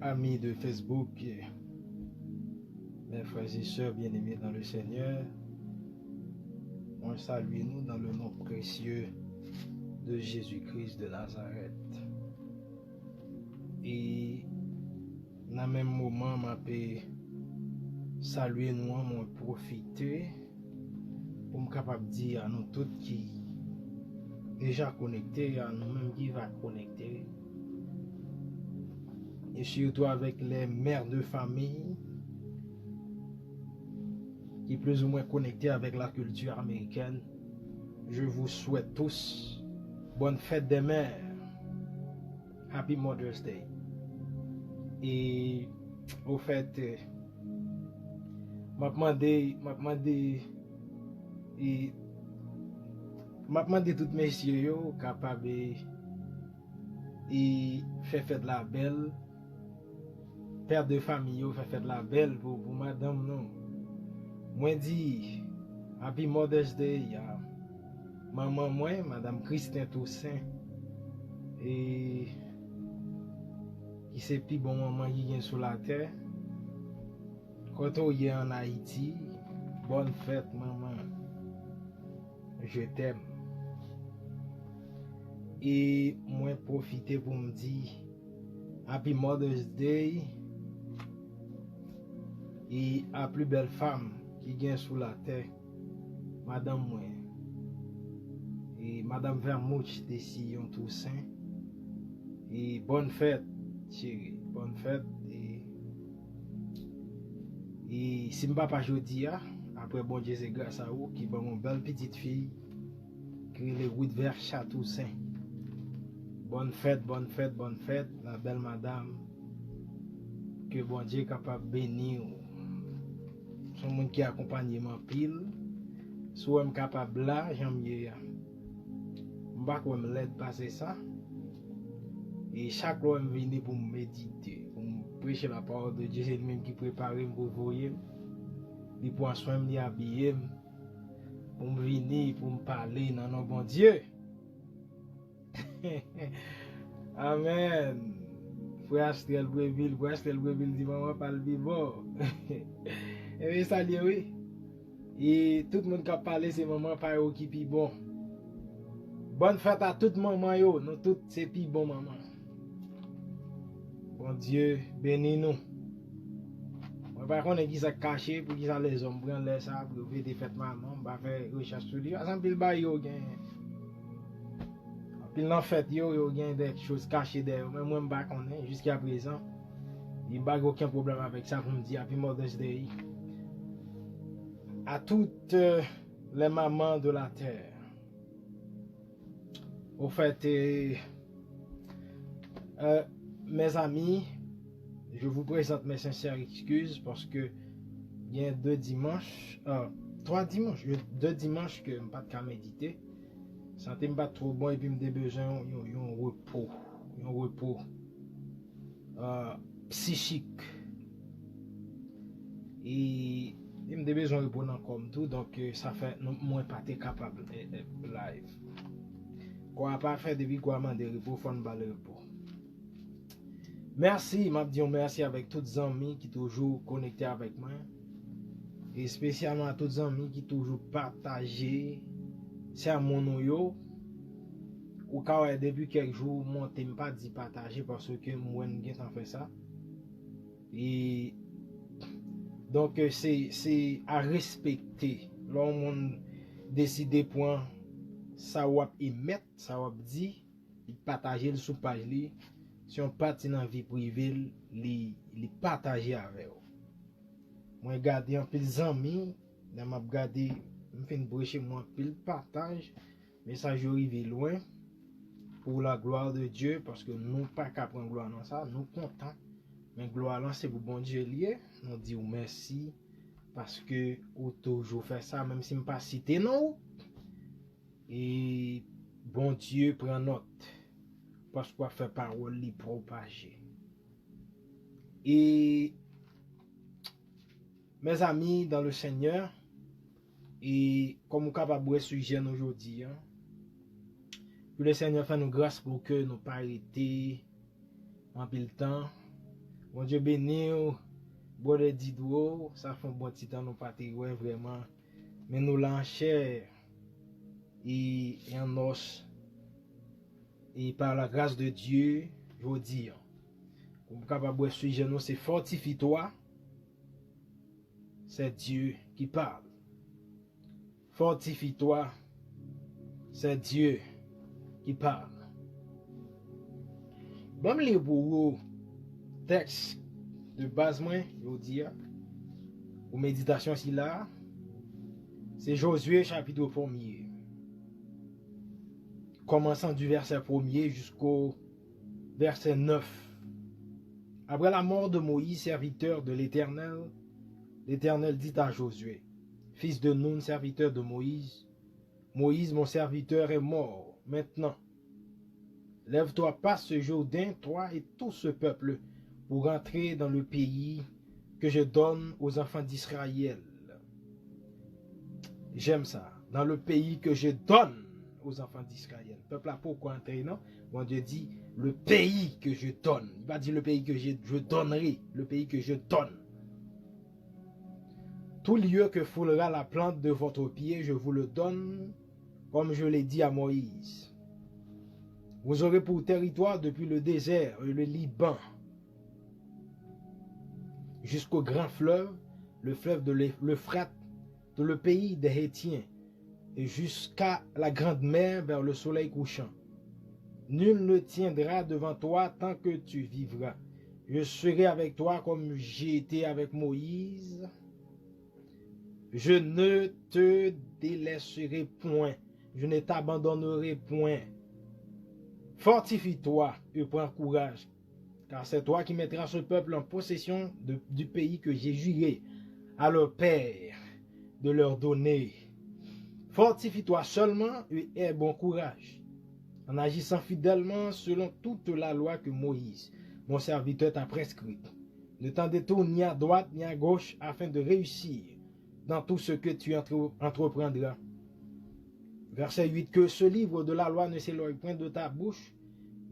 amis de Facebook, mes frères et sœurs bien-aimés dans le Seigneur, on salue nous dans le nom précieux de Jésus-Christ de Nazareth. Et dans le même moment, je saluer nous, moi profiter pour me capable de dire à nous tous qui déjà connectés, à nous-mêmes qui va connecter. Et surtout avec les mères de famille qui plus ou moins connectés avec la culture américaine. Je vous souhaite tous bonne fête des mères. Happy Mother's Day. Et au fait, m'a demandé toutes messieurs capables et fait de la belle. Père de famille fait de la belle pour madame non. Moi dit Happy Mother's Day à maman moi, madame Christine Toussaint, et qui c'est plus bon maman qui vient sur la terre. Quand on est en Haïti, bonne fête maman. Je t'aime. Et moi profiter pour me dire Happy Mother's Day. Et la plus belle femme qui vient sous la terre, madame moi. Et madame Vermouche de Sillon Toussaint. Et bonne fête, chérie. Bonne fête. Et si je ne pas jeudi, après bon Dieu c'est grâce à vous qui va mon belle petite fille qui est le route vers Château-Saint. Bonne fête, bonne fête, bonne fête, la belle madame. Que bon Dieu est capable de bénir. Son monde qui accompagne mon pile. Soit je capable là, j'aime bien. Je ne sais pas comment me l'aide passer ça. Et chaque fois, je viens pour me méditer, pour me prêcher la parole de Dieu. C'est lui-même qui prépare pour voyer. Il prend soin de m'habiller. Pour me venir, pour me parler dans nos bon Dieu. Amen. Frère Astel Breville dit maman parle vivant. Et oui, ça dit oui. Et tout le monde qui a parlé, c'est maman par qui pi bon. Bonne fête à toute maman yo, nous toutes c'est pi bon maman. Bon Dieu, bénis nous. On va connaître qui ça caché pour qui ça les hommes prennent les ça pour faire des fêtes maman, on va faire recherche sur lui. Ensemble pile ba yo gain. Pile en fait yo gain des choses cachées derrière, mais moi m'pa connaît jusqu'à présent. Il n'y a aucun problème avec ça pour me dire Happy Mother's Day à toutes les mamans de la terre. Au fait, mes amis, je vous présente mes sincères excuses parce que il y a 2 dimanches, 3 dimanches, 2 dimanches que je n'ai pas de méditer. Santé me pas trop bon et puis me besoin un repos psychique. Et il me besoin de repos comme tout, donc ça fait moins pas capable live. Quoi pas faire depuis quoi demander repos, faut me le repos. Merci, m'a dit merci avec tous les amis qui toujours connectés avec moi. Et spécialement à tous les amis qui toujours partagé c'est à mon yo. Ou quand depuis quelques jours, moi t'aime pas dit partager parce que moi n'ai pas fait ça. Et donc c'est à respecter. Là on décide point ça va émettre, ça va dire, partager le sous page li. Si on parti dans vie privée, li partager avec vous. Moi regarder un pile amis, dans m'a regarder, me fait brocher moi pile partage, message arrivé loin pour la gloire de Dieu parce que nous pas qu'à prendre gloire dans ça, nous content. Mais gloire là c'est pour bon Dieu lié, nous dit merci parce que ou toujours fait ça même si me pas cité non. Et bon Dieu prend note parce qu'on fait parole li propager. Et mes amis dans le Seigneur, et comme nous capable de sujet aujourd'hui, que le Seigneur fait nous grâce pour que nous pas arrêter en pile temps Bon Dieu béni, bon de Didou, ça fait un bon petit temps, nous pas ouais, vraiment. Mais nous l'en chair et en os. Et par la grâce de Dieu, je veux dire, comme capable de suivre nous, c'est fortifie-toi. C'est Dieu qui parle. Fortifie-toi. C'est Dieu qui parle. Bon, je pour vous texte de base, moi, je veux dire, ou méditation si là, c'est Josué chapitre 1er. Commençant du verset 1er jusqu'au verset 9. Après la mort de Moïse, serviteur de l'Éternel, l'Éternel dit à Josué, fils de Nun, serviteur de Moïse, Moïse, mon serviteur, est mort. Maintenant, lève-toi, passe ce Jourdain, toi et tout ce peuple, pour entrer dans le pays que je donne aux enfants d'Israël. J'aime ça. Dans le pays que je donne aux enfants d'Israël. Le peuple a pourquoi entrer, non? Bon Dieu dit, le pays que je donne. Il va dire le pays que je donnerai. Le pays que je donne. Tout lieu que foulera la plante de votre pied, je vous le donne, comme je l'ai dit à Moïse. Vous aurez pour territoire depuis le désert et le Liban, jusqu'au grand fleuve, le fleuve de l'Euphrate, tout le pays des Hétiens, et jusqu'à la grande mer vers le soleil couchant. Nul ne tiendra devant toi tant que tu vivras. Je serai avec toi comme j'ai été avec Moïse. Je ne te délaisserai point. Je ne t'abandonnerai point. Fortifie-toi et prends courage, car c'est toi qui mettras ce peuple en possession du pays que j'ai juré à leur père de leur donner. Fortifie-toi seulement et aie bon courage, en agissant fidèlement selon toute la loi que Moïse, mon serviteur, t'a prescrite. Ne t'en détourne ni à droite ni à gauche, afin de réussir dans tout ce que tu entreprendras. Verset 8, que ce livre de la loi ne s'éloigne point de ta bouche,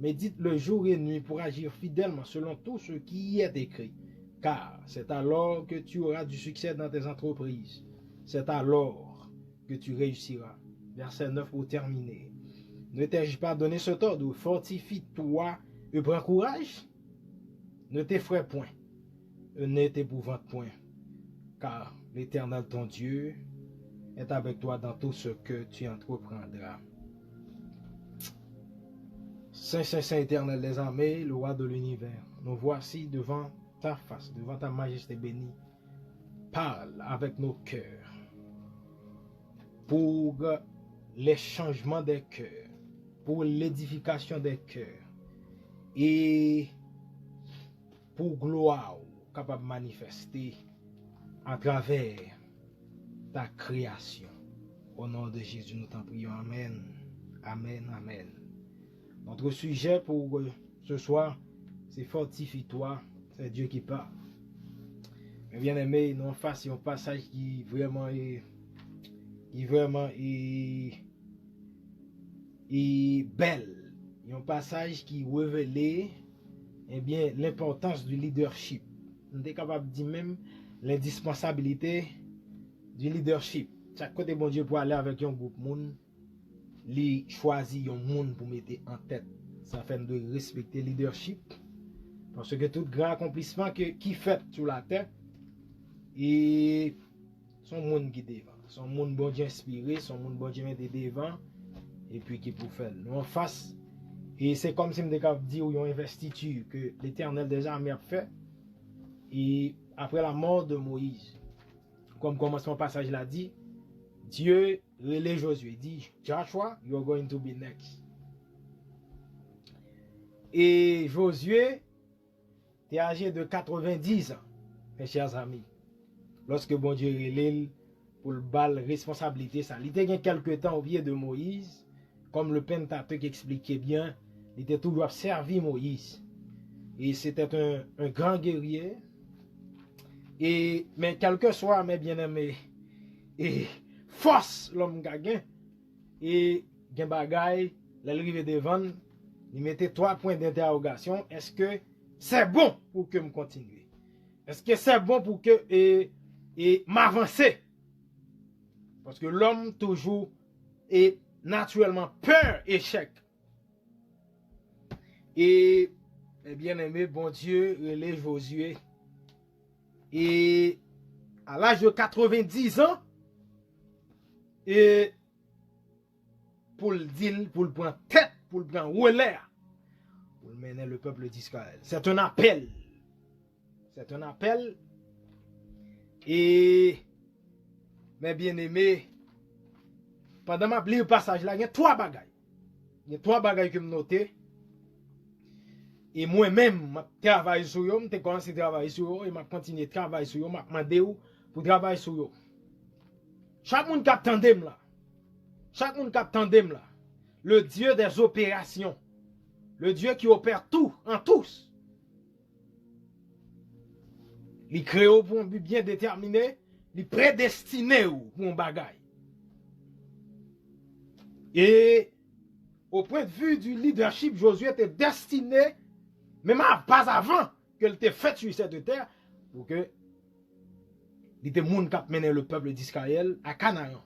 médite-le jour et nuit pour agir fidèlement selon tout ce qui y est écrit, car c'est alors que tu auras du succès dans tes entreprises. C'est alors que tu réussiras. Verset 9 pour terminer. Ne t'ai-je pas donné cet ordre? Fortifie-toi et prends courage. Ne t'effraie point, ne t'épouvante point, car l'Éternel ton Dieu est avec toi dans tout ce que tu entreprendras. Saint, Saint, Saint éternel des armées, le roi de l'univers, nous voici devant ta face, devant ta majesté bénie. Parle avec nos cœurs pour les changements des cœurs, pour l'édification des cœurs et pour gloire capable de manifester à travers ta création. Au nom de Jésus, nous t'en prions. Amen. Amen. Amen. Notre sujet pour ce soir, c'est fortifie-toi. C'est Dieu qui parle. Mais bien aimé, nous en face un passage qui vraiment est belle. Il y a un passage qui révèle bien l'importance du leadership. On est capable de dire même l'indispensabilité du leadership. Chaque côté bon Dieu pour aller avec un groupe monde, lui choisit un monde pour mettre en tête. Ça fait de respecter le leadership. Parce que tout grand accomplissement qui fait sur la terre, et son monde qui devant. Son monde bon Dieu inspiré, son monde bon Dieu mettre devant, et puis qui pour faire. Nous en face. Et c'est comme si je me dit où ils ont investiture que l'Éternel des armées a fait. Et après la mort de Moïse, comme commencement passage l'a dit, Dieu relève Josué, dit Joshua, you are going to be next. Et Josué était âgé de 90 ans, mes chers amis. Lorsque bon Dieu relève pour le bal responsabilité, ça. Il était quelques temps au pied de Moïse, comme le Pentateuque expliquait bien, il était toujours servi Moïse. Et c'était un grand guerrier. Mais quel que soit, mes bien-aimés, et force l'homme gagne, et gen bagay, l'arrivée devant, il mettait 3 points d'interrogation. Est-ce que c'est bon pour que me continue? Est-ce que c'est bon pour que m'avancer? Parce que l'homme toujours est naturellement peur, échec. Et bien aimé, bon Dieu, relève Josué. Et à l'âge de 90 ans, et pour le dire, pour le prendre tête, pour le prendre relais, pour mener le peuple d'Israël. C'est un appel. C'est un appel. Et mes bien-aimés, pendant ma le passage là, il y a trois bagailles. Il y a trois bagailles que je noté. Et moi-même, je travaille sur eux, je commencé à travailler sur eux, et je continue à travailler sur eux, je demande pour travailler sur eux. Chaque monde qui attendait là, chaque monde qui attendait là, le Dieu des opérations, le Dieu qui opère tout en tous, il crée pour un but bien déterminé, il prédestiné pour un bagaille. Et au point de vue du leadership, Josué était destiné, même pas avant qu'elle était faite sur cette terre, pour que il était monde qui a mené le peuple d'Israël à Canaan.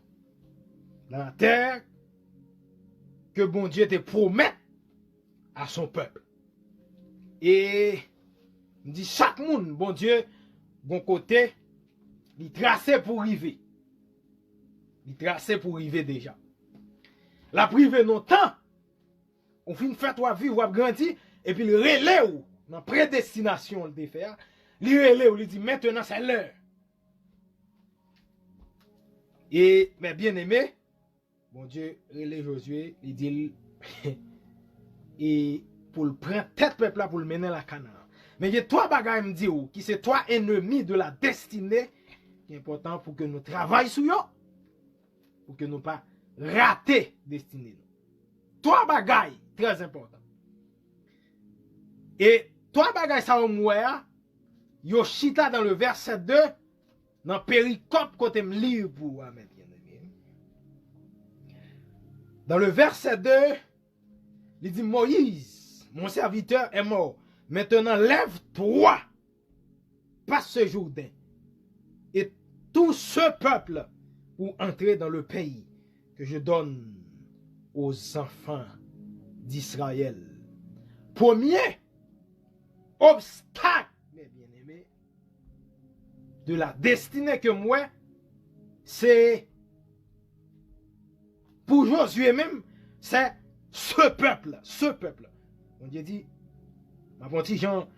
Dans la terre que bon Dieu te promet à son peuple. Et il dit chaque monde, bon Dieu, bon côté, il tracé pour arriver. Il tracé pour arriver déjà. La privé longtemps, on finit faire toi vivre, ou grandir, et puis il relève ou, dans prédestination de faire, il relève ou, il dit maintenant c'est l'heure. Et, mes bien-aimés, bon Dieu, relève Josué, il dit, et pour le prendre tête peuple là, pour le mener à la Canaan. Mais il y a trois bagages me dit qui c'est trois ennemis de la destinée qui est important pour que nous travaillions sur eux, pour que nous pas rater destinée. Trois bagages très importants. Et trois bagages ça moi yo chita dans le verset 2 dans péricope côté me lire pour mes bien-aimés. Dans le verset 2, il dit Moïse, mon serviteur est mort. Maintenant lève-toi, passe ce Jourdain et tout ce peuple pour entrer dans le pays que je donne aux enfants d'Israël. Premier obstacle, mes bien-aimés, de la destinée que moi, c'est pour Josué même, c'est ce peuple. On Dieu dit, ma petit Jean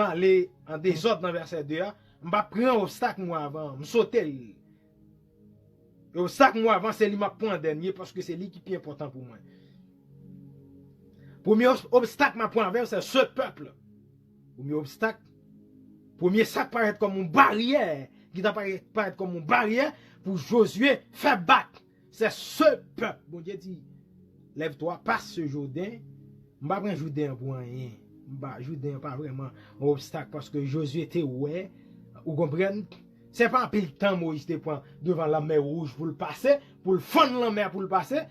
aller en désordre dans verset 2, je vais prendre obstacle moi avant, je sauter. Obstacle moi avant, c'est lui m'a point en dernier parce que c'est lui qui est plus important pour moi. Premier obstacle m'a point envers, c'est ce peuple. Premier obstacle, premier ça paraît comme une barrière, qui paraît comme une barrière pour Josué faire battre. C'est ce peuple. Bon Dieu dit, lève-toi, passe ce Jourdain. Je ne vais pas prendre Jourdain pour rien. Jourdain pas vraiment un obstacle parce que Josué était ouais. Vous comprenez? C'est pas un pile temps Moïse te prend devant la mer rouge pour le passer, pour le fondre la mer pour le passer.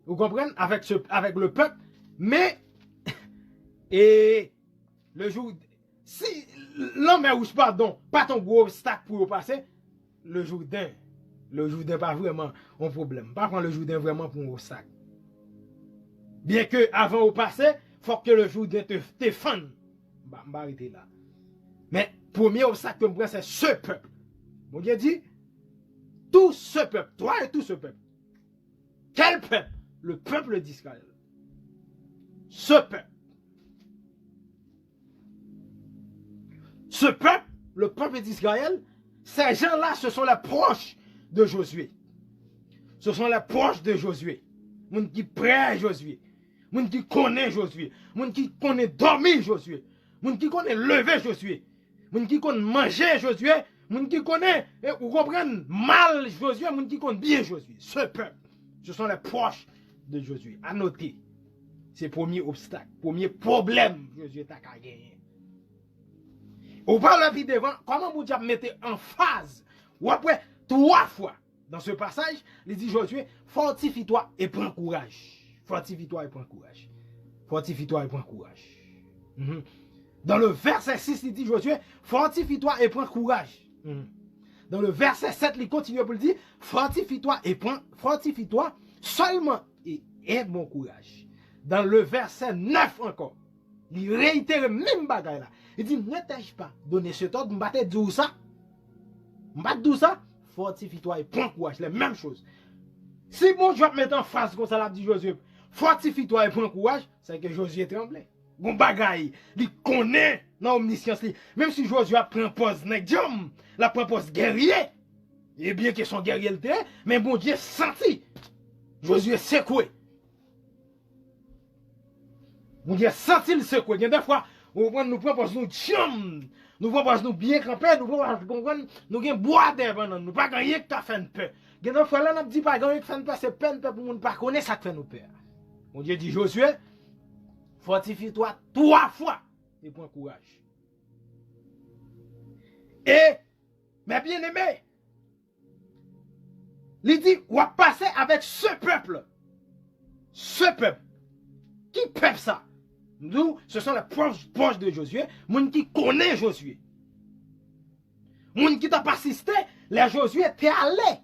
Vous comprenez? Avec le peuple. Mais, et le jour, si la mer rouge, pardon, pas ton gros obstacle pour le passer, le Jourdain pas vraiment un problème. Pas prendre le Jourdain vraiment pour un obstacle. Bien que avant au passé, faut que le Jourdain te fende. M'arrêter là. Mais premier obstacle que je prends, c'est ce peuple. Mon Dieu dit, tout ce peuple, toi et tout ce peuple. Quel peuple? Le peuple d'Israël. Ce peuple. Ce peuple, le peuple d'Israël, ces gens-là, ce sont les proches de Josué. Ce sont les proches de Josué. Moun qui prêt Josué. Moun qui connaît Josué. Moun qui connaît dormir Josué. Moun qui connaît lever Josué. Moun qui connaît manger Josué. Moun qui connaît, ou comprennent mal Josué. Moun qui connaît bien Josué. Ce peuple, ce sont les proches de Josué. À noter, c'est le premier obstacle, premier problème Josué t'a gagné. Ou parle puis devant, comment vous diable mettez en phase, ou après, 3 fois, dans ce passage, il dit Josué, fortifie-toi et prends courage. Fortifie-toi et prends courage. Fortifie-toi et prends courage. Dans le verset 6, il dit Josué, fortifie-toi et prends courage. Dans le verset 7, il continue pour le dire, fortifie-toi seulement et aie bon courage. Dans le verset 9 encore, il réitère le même bagage là. Il dit, ne t'ai-je pas donné cet ordre, m'batte dire ça. M'batte dire ça, fortifie-toi et prends courage. La même chose. Si bon Dieu met en face comme ça, l'a dit Josué, fortifie-toi et prends courage, c'est que Josué tremblait. Bon bagaille, il connaît dans l'omniscience. Même si Josué prend poste nègre, la prend poste guerrier, et bien que son guerrier le terrain, mais bon Dieu senti. Josué secoué. Bon Dieu senti le secoué. Il y a des fois, nous prenons poste nous chum, nous prenons poste nous bien campé, nous avons bois d'air, nous pas gagner que fait une peur. Il y a des fois là, nous dit pas gagner que fait une peur, c'est peine pour nous pas connaître ça que fait nous peur. Bon Dieu dit Josué, fortifie-toi 3 fois et prends courage. Et, mes bien-aimés, il dit, on va passer avec ce peuple. Ce peuple. Qui peuple ça? Nous, ce sont les proches de Josué, moun qui connaît Josué. Moun qui t'a pas assisté, les Josué t'es allé.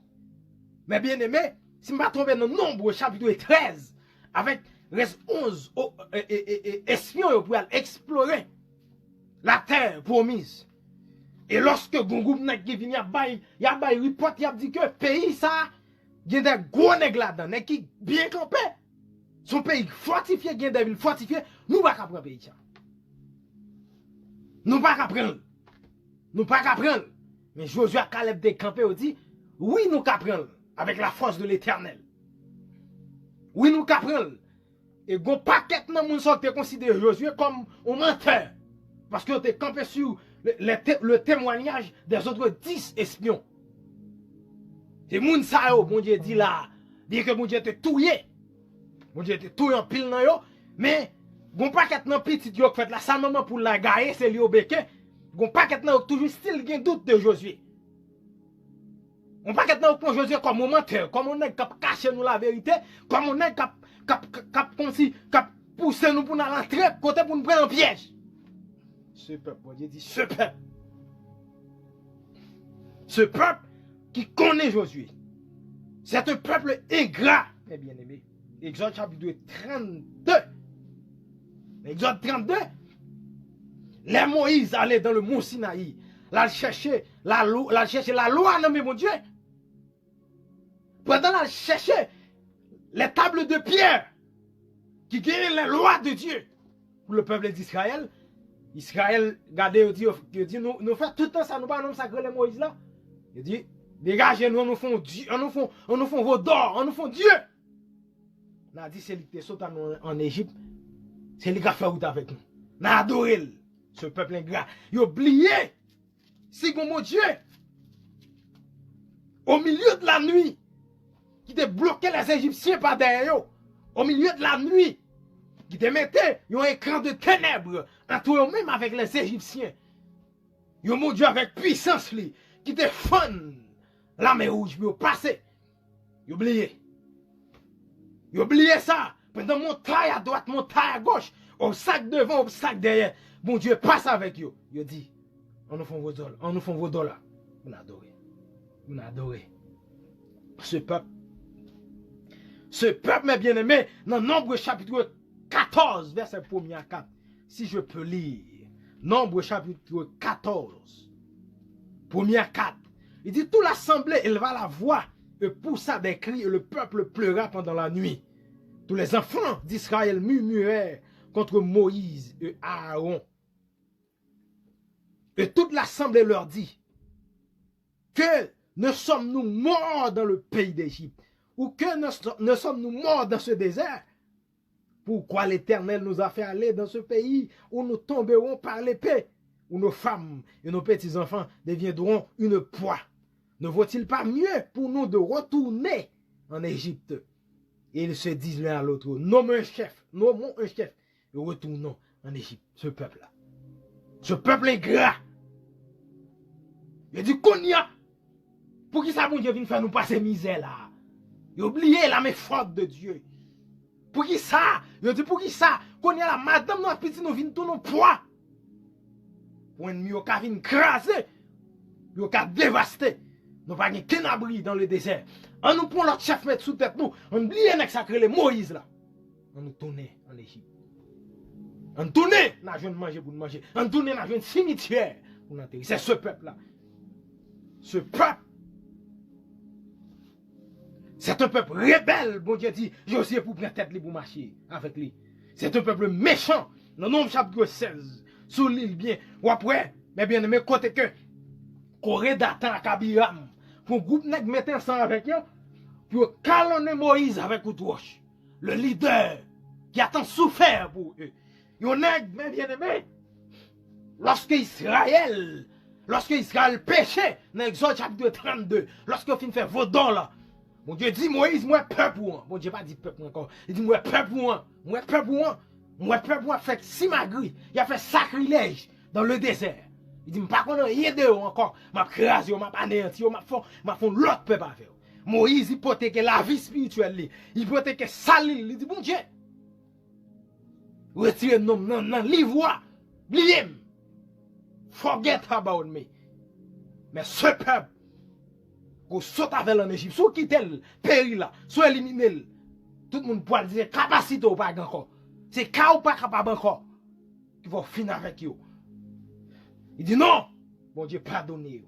Mes bien-aimés, si je ne me trompe dans le nombre, chapitre 13, avec reste 11 espions pour aller explorer la terre promise. Et lorsque Gongoum n'a qui vient il y a un report, il a dit que le pays ça, il y a des gros nègres là-dedans, qui bien campé. Son pays fortifié, il y a des villes fortifiées, nous ne pouvons pas prendre le pays ça. Nous ne pouvons pas prendre. Nous ne pouvons pas prendre. Mais Josué Caleb décampé, il dit, oui, nous pouvons prendre avec la force de l'Éternel. Oui, nous pouvons prendre. Et gon paquet nan moun sa te considéré Josué comme un menteur. Parce que te campé sur le témoignage des autres 10 espions. C'est moun sa yo, bon Dieu dit là, bien que bon Dieu te touye. Bon Dieu te touye en pile nan yo, mais gon paquet nan petit yo fait la sa maman pour la gaye, c'est li obeke. Gon paquet nan toujours style gen doute de Josué. On paquet nan prend Josué comme un menteur, comme on est cap cacher nous la vérité, comme on est cap pousser nous pour nous rentrer, côté pour nous prendre en piège. Ce peuple, bon Dieu dit, ce peuple qui connaît Josué, c'est un peuple ingrat, mes bien-aimés. Exode chapitre 32. Exode 32. Les Moïse allait dans le mont Sinaï, là chercher la loi, non mais mon Dieu. Pendant la chercher les tables de pierre qui guérissent les lois de Dieu pour le peuple d'Israël. Israël, regardez, il dit, nous faisons tout le temps ça, nous pas nous sacrer les Moïse là. Il dit, dégagez-nous, on nous font Dieu, on nous font vos d'or, on nous font Dieu. On a dit, c'est lui qui est sauté en Égypte, c'est lui qui a fait route avec nous. On a adoré ce peuple ingrat. Il a oublié, si mon Dieu, au milieu de la nuit, qui te bloqué les Égyptiens par derrière eux, au milieu de la nuit, qui te mettait un écran de ténèbres entre eux-mêmes avec les Égyptiens. Yo mon Dieu avec puissance li, qui te fon la mer rouge, puis passé. Yo oublié. Yo oublié ça. Pendant montagne à droite, montagne à gauche, obstacle devant, obstacle derrière. Bon Dieu passe avec yo. Yo dit, on nous font vos dollars, on nous font vos dollars. On a adoré. On a adoré. Ce peuple, mes bien-aimés, dans Nombre chapitre 14, verset 1er à 4, si je peux lire, Nombre chapitre 14, 1er à 4, il dit, toute l'assemblée éleva la voix et poussa des cris et le peuple pleura pendant la nuit. Tous les enfants d'Israël murmurèrent contre Moïse et Aaron. Et toute l'assemblée leur dit, que ne sommes-nous morts dans le pays d'Égypte? Ou que ne sommes-nous morts dans ce désert? Pourquoi l'Éternel nous a fait aller dans ce pays où nous tomberons par l'épée, où nos femmes et nos petits-enfants deviendront une proie? Ne vaut-il pas mieux pour nous de retourner en Égypte? Et ils se disent l'un à l'autre, nommons un chef, et retournons en Égypte. Ce peuple-là, ce peuple ingrat, il dit qu'on y a, pour qui ça, bon Dieu, vient faire nous passer misère là? Il a oublié la main forte de Dieu. Pour qui ça? Il dit pour qui ça? Qu'on y a la madame, nos petits, nous venons tous nos poids. pour ennemi yo ka vinn craser, yo ka dévaster. Nous pas qu'un abri dans le désert. On nous prend notre chef mettre sous tête nous, on oublie nek sacré le Moïse là. On nous tourne en Égypte. On tourne, n'a jeune manger pour manger. On tourne n'a jeune cimetière pour enterrer. C'est ce peuple là. Ce peuple, c'est un peuple rebelle, bon Dieu dit, Josué pour prendre tête pour marcher avec lui. C'est un peuple méchant. Dans Nombre chapitre 16, sous l'île bien, ou après, mais bien aimé, côté que, Corée d'Atan à Kabiram, pour groupe nèg mettre ensemble avec eux, pour calonner Moïse avec Outouche, le leader qui a tant souffert pour eux. Yon nèg, mais bien aimé, lorsque Israël péchait, dans Exode chapitre 32, lorsque fin fait vos dons là, mon Dieu dit Moïse, moi peuple ou bon Dieu pas dit peuple encore, il dit moi peuple ou moi peuple ou fait simagri, il a fait sacrilège dans le désert. Il dit pas qu'on a rien de encore, m'a crasé, m'a anéanti, m'a fait l'autre peuple à faire. Moïse il protège la vie spirituelle, il protège salil, il dit bon Dieu. Retirez non livre, oubliez. Forget about me. Mais ce peuple qu'on saute avec en Égypte, soit quitte le pays là, soit éliminer, tout le monde peut dire capacité ou pas encore. C'est cas ou pas capable encore qui va finir avec eux. Il dit non, bon Dieu pardonnez.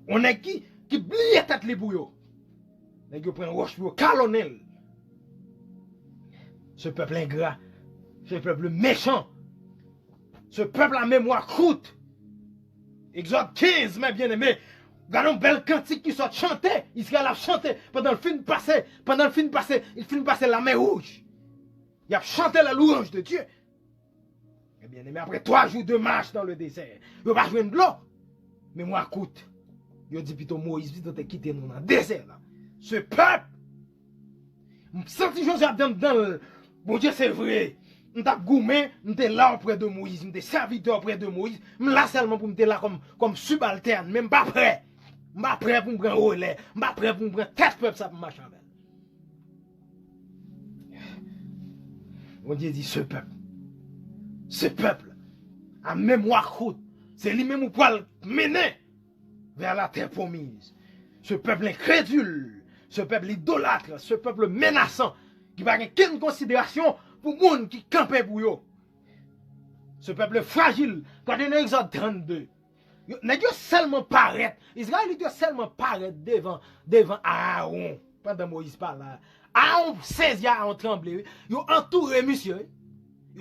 On est qui blie tête les bouillons. Les gens prennent roche pour calonner. Ce peuple ingrat, ce peuple méchant, ce peuple à mémoire courte. Exode 15, mes bien-aimés. Regardons belle cantique qui soit chanté. Israël a chanté pendant le film passé. Il film passé la mer rouge. Il a chanté la louange de Dieu. Eh bien aimé, après 3 jours de marche dans le désert, il va jouer de l'eau. Mais moi, écoute, il dit plutôt Moïse, plutôt te quitter nous dans le désert là. Ce peuple, je sens Josué dans le. Bon Dieu, c'est vrai. Je suis gourmé, je suis là auprès de Moïse, je suis serviteur auprès de Moïse. Je suis là seulement pour me là comme subalterne, même pas prêt. Je suis pas prêt pour me prendre relais, je suis pas prêt pour me prendre tête peuple ça pour marcher avec. Bon Dieu dit ce peuple, à mémoire courte, c'est lui-même qui va le mener vers la terre promise. Ce peuple incrédule, ce peuple idolâtre, ce peuple menaçant, qui n'a aucune considération pour les gens qui campent pour eux. Ce peuple fragile, quand on est Exode 32, il n'a seulement paraître, Israël il doit seulement paraître devant Aaron, pendant Moïse parle là. Aaron saisi Aaron tremblé, il a entouré monsieur. Il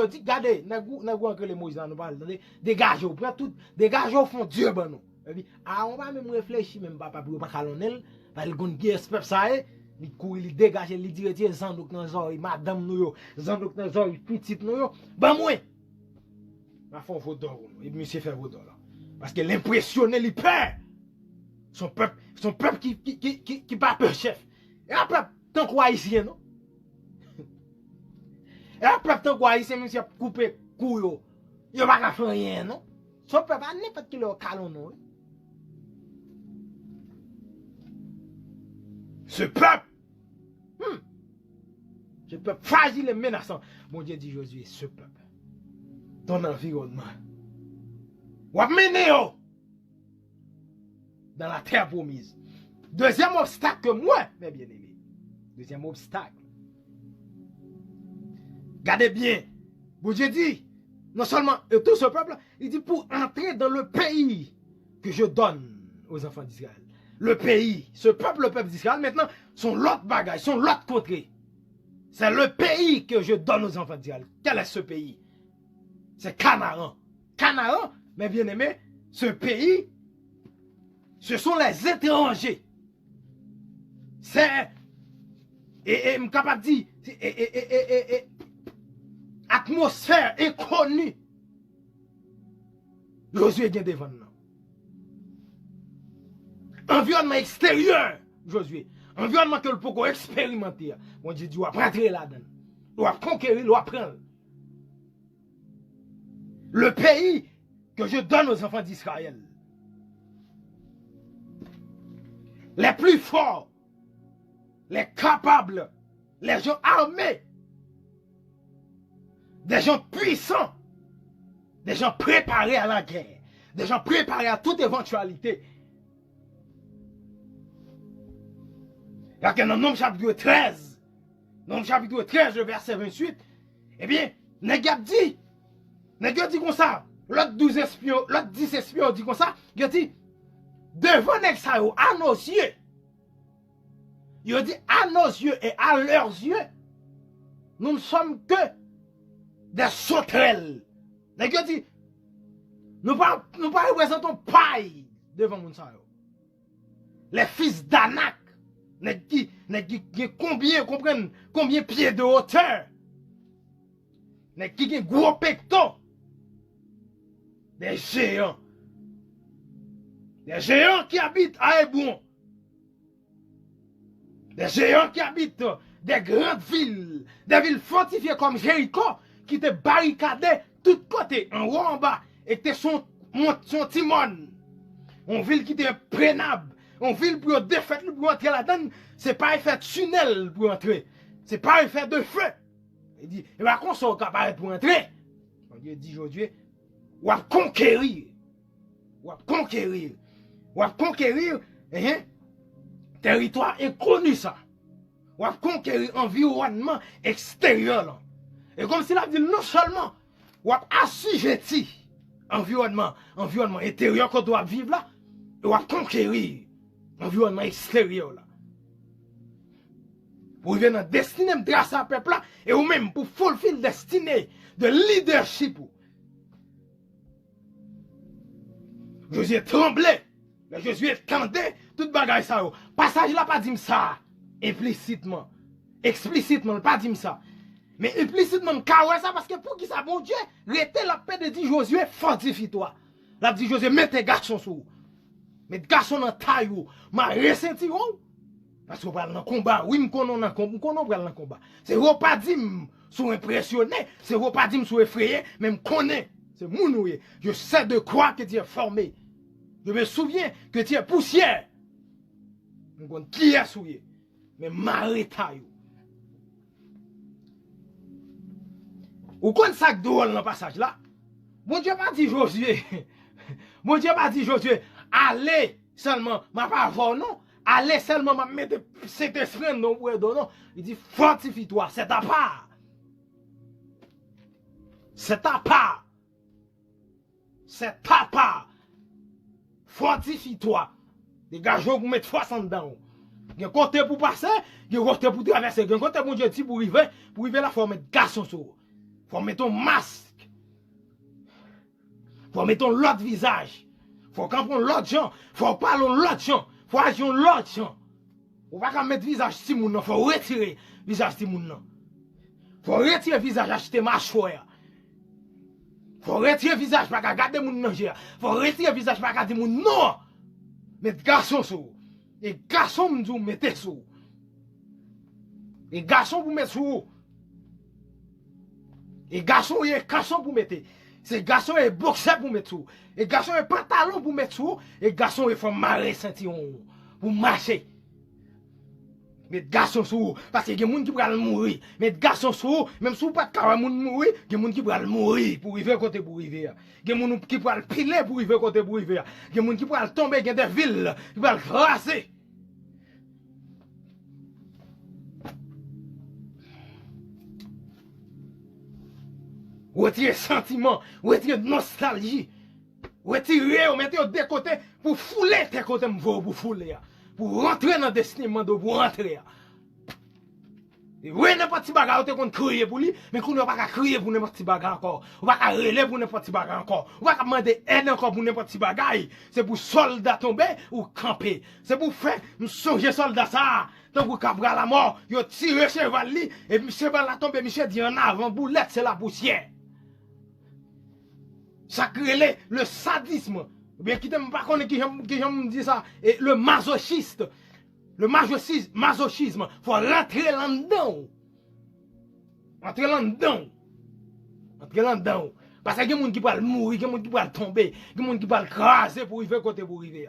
dit, regardez, nous encore les Moïse, nous parlons, dégagez, prends tout, dégagez au fond Dieu, ben nous. Aaron va même réfléchir, même papa, pour pas calonner, parce qu'il y a un peuple ça, il court, il dégage, il dit, Zandouk dans les oreilles, madame nous, Zandouk dans les oreilles, petite nous, ben moi. Ma fond vos dors, et monsieur fait vos dors là. Parce que l'impressionné, il perd. Son peuple qui pas peur chef. Et après, tant qu'on haïtien, non? Et après, tant qu'on haïtien, monsieur a coupé couille, il va pas faire rien, non? Son peuple, n'importe qui le calon, non? Ce peuple, fragile et menaçant. Mon Dieu dit Josué, ce peuple, ton environnement, ou amener dans la terre promise. Deuxième obstacle que moi, mes bien-aimés. Deuxième obstacle. Gardez bien. Bon Dieu dit, non seulement tout ce peuple, il dit pour entrer dans le pays que je donne aux enfants d'Israël. Le pays, ce peuple, le peuple d'Israël, maintenant, sont l'autre bagage, sont l'autre côté. C'est le pays que je donne aux enfants d'Israël. Quel est ce pays? C'est Canaan. Canaan, mes bien-aimés, ce pays, ce sont les étrangers. C'est, et je capable de dire, atmosphère inconnue. Josué vient devant nous. Environnement extérieur, Josué. Environnement que le peut expérimenter. Mon Dieu dit, on va rentrer là-dedans. On va conquérir, on va prendre. Le pays que je donne aux enfants d'Israël. Les plus forts, les capables, les gens armés, des gens puissants, Des gens préparés à la guerre. Des gens préparés à toute éventualité. Il y a dans Nombre chapitre 13. Nombre chapitre 13, le verset 28. Eh bien, nèg dit comme ça. L'autre 10 espions dit comme ça. Il dit, devant nèg ça yo, à nos yeux. Il dit, à nos yeux et à leurs yeux, nous ne sommes que des sauterelles. Nèg dit, nous pas représentons paille devant moun sa yo. Les fils d'Anak. Nèg qui combien pieds de hauteur. Nèg qui gros pecto. Des géants. Des géants qui habitent à Hébron. Des géants qui habitent des grandes villes. Des villes fortifiées comme Jéricho qui étaient barricadées tous côtés, en haut en bas. Et qui son timon. Une ville qui était imprenable. Une ville pour défaire pour entrer là-dedans. C'est pas un fait tunnel pour entrer. C'est pas un fait de feu. Il dit, il va qu'on soit capable pour entrer. Dieu dit aujourd'hui, ou à conquérir. Ou à conquérir. Ou à conquérir, territoire inconnu ça. Ou à conquérir environnement extérieur là. Et comme si la dit non seulement, ou à assujetti environnement intérieur qu'on doit vivre là, ou à conquérir environnement extérieur là. Pour venir dans destinée de tracer à peuple là, et ou même pour fulfill destinée de leadership. Josué tremblait, mais Josué tendait toute bagaille ça. Passage là pas dit ça implicitement, explicitement pas dit ça. Mais implicitement carré ça parce que pour qui ça bon Dieu, rete la paix de dire Josué fortifie-toi. La dit Josué mets tes garçons sous. Mets garçons dans taille ou m'a ressenti ou. Parce qu'on parle dans le combat, oui, m'konon dans le combat. C'est pas dit sous impressionné, c'est pas dit sous effrayé, même connaît. C'est mon je sais de quoi que tu es formé. Je me souviens que tu es poussière. Qui est souillé? Mais maritaille. Ou quand ça drôle dans le passage là? Mon Dieu pas dit Josué. Mon Dieu pas dit Josué, allez seulement, ma pas avoir non. Allez seulement m'a mettre cet esprit non pour non. Il dit fortifie-toi, c'est ta part. C'est ta part. C'est ta part. Fortifie-toi. Les gars, pour mettre 60 dedans. Il y a un côté pour passer, il y a un côté pour traverser. Il y a un côté pour Dieu pour arriver là, il faut mettre garçon sur. Il faut mettre ton masque. Il faut mettre ton l'autre visage. Il faut comprendre l'autre gens. Il faut parler l'autre gens. Il faut agir l'autre gens. On va pas mettre visage si moun nan, faut retirer visage si moun nan. Faut retirer visage acheter mâchoire. Faut retirer visage pas garder moun nan jè. Faut retirer visage pas garder moun non. Mettre garçon sou. Et garçon m'dou mettez sou. Et garçon pour mettre sou. Et garçon pour mettre. C'est garçon et boxeur pour mettre sou. Et garçon et pantalon pour mettre sou. Et garçon et faut marrer ceinturon pour marcher. Mettre garçon sou parce que y a des gens qui pourraient mourir. Mettre garçon sou même si pas de carré moun mourir, y a des gens qui pourraient mourir pour arriver côté pour arriver. Y a des gens qui pourraient piler pour arriver côté pour arriver. Y a des gens qui pourraient tomber dans des villes, qui pourraient crasser. Retirer sentiment, retirer nostalgie, retirer, mettez de côté pour fouler tes côtés pour fouler, pour rentrer dans le destinement pour rentrer. Et oui, n'importe quoi bagarre, on crier pour lui, mais qu'on ne va pas crier pour n'importe quoi bagarre encore. On va pas relayer pour n'importe quoi bagarre encore. On va pas demander aide encore pour n'importe quoi bagarre. C'est pour soldat tomber ou camper. C'est pour faire, nous songer soldat ça. Donc vous cabra la mort, yo tire cheval li, et cheval la tombe, monsieur dit en avant, boulette c'est la poussière. Ça crée le sadisme. Bien qui t'aime pas connaître qui j'aime dire ça, et le masochiste. Le masochisme, faut rentrer là-dedans. Entrer là-dedans. Entrer là-dedans. Parce qu'il y a des gens qui peuvent mourir, il y a des gens qui peuvent tomber, il y a des gens qui peuvent craser pour arriver côté pour arriver.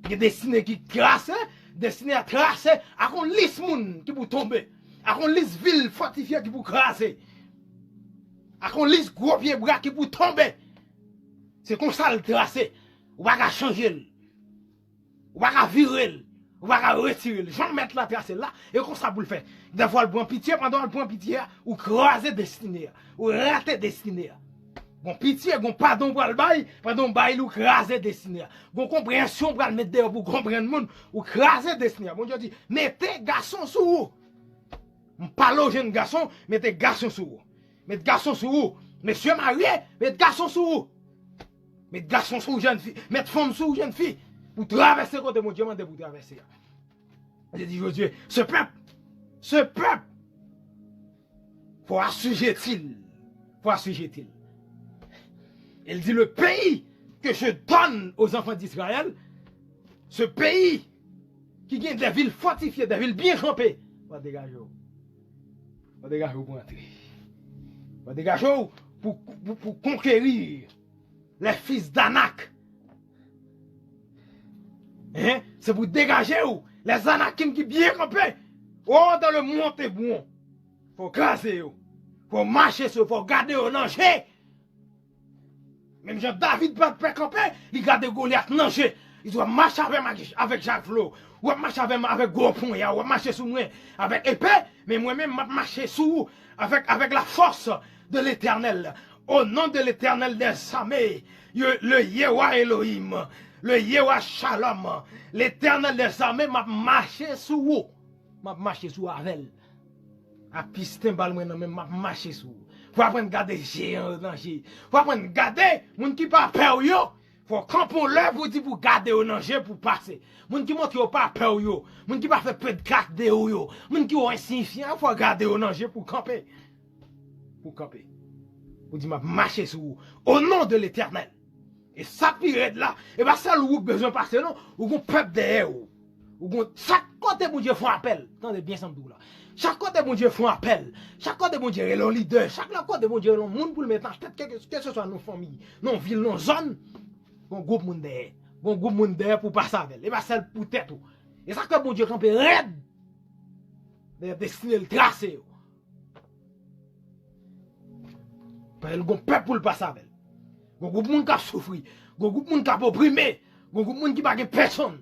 Il y a des destinés qui crasent, destinés à tracer, à qu'on lisse moun qui peuvent tomber, à qu'on lisse ville fortifiée qui peuvent craser. A qu'on lisse gros pied bras qui pour tomber. C'est comme ça le tracé. Ou pas changer. Ou pas virer. Ou pas retirer. J'en mettre la tracé là. Et comme ça pour le faire. Des fois, le prend pitié, pendant le prend pitié, ou craser destinée. Ou rater destinée. Bon pitié, bon pardon pour le bail, pardon bail ou craser destinée. Bon compréhension pour le mettre dehors pour comprendre le monde, ou craser destinée. Bon Dieu dit, mettez garçon sous vous. On parle aux jeunes garçons, mettez garçon sous vous. Mettez garçon sous vous. Monsieur marié, mettez garçon sous vous. Mettez garçon sous jeune fille, mettez femme sous jeune fille. Pour traverser côté mon Dieu, demandez pour traverser. J'ai dit Josué, ce peuple, faut assujettir. Faut assujettir. Il dit le pays que je donne aux enfants d'Israël, ce pays qui gagne des villes fortifiées, des villes bien campées, va dégager. Va dégager pour entrer. Va dégager pour conquérir les fils d'Anak. Hein? C'est pour dégager les Anakim qui bien campés. Oh, dans le monté bon. Faut graser. Faut marcher sur, faut garder au danger. Même Jean David pas de camper, il garde Goliath nager. Il doit marcher avec Jacques Flo. Ou marcher avec gros poing, ou marcher sous moi avec épée, mais moi-même marcher sous avec la force de l'Éternel. Au nom de l'Éternel des armées, le Yehowa Elohim, le Yehowa Shalom, l'Éternel des armées m'a marché sous vous. M'a marché sous Avel. A pistin bal moi même m'a marché sous. Faut apprendre à garder géant au danger. Faut apprendre à garder moun qui pas peur yo. Faut camper là pour dire pour garder au danger pour passer. Moun qui montre yo pas peur yo. Moun qui pas fait peu de garder yo. Moun qui ont insignifiant faut garder au danger pour camper. Pour camper. Pour dire m'a marcher sous vous. Au nom de l'Éternel. Et ça pire là, et ben ça ou besoin passer non, ou gon peuple derrière ou chaque côté mon Dieu font appel. Attendez bien ça là. Chaque côté mon Dieu font appel. Chaque côté mon Dieu est le leader. Chaque côté mon Dieu est le monde pour le mettre en tête, que ce soit nos familles, nos villes, nos zones. Bon groupe monde derrière. Bon groupe monde derrière pour passer avec. Et ben celle pour tête. Et ça que mon Dieu campe raide. De destiner le tracé. Parce que le peuple pour le passer avec. Bon groupe monde qui a souffert. Bon groupe monde qui a opprimé. Bon groupe monde qui n'a pas personne.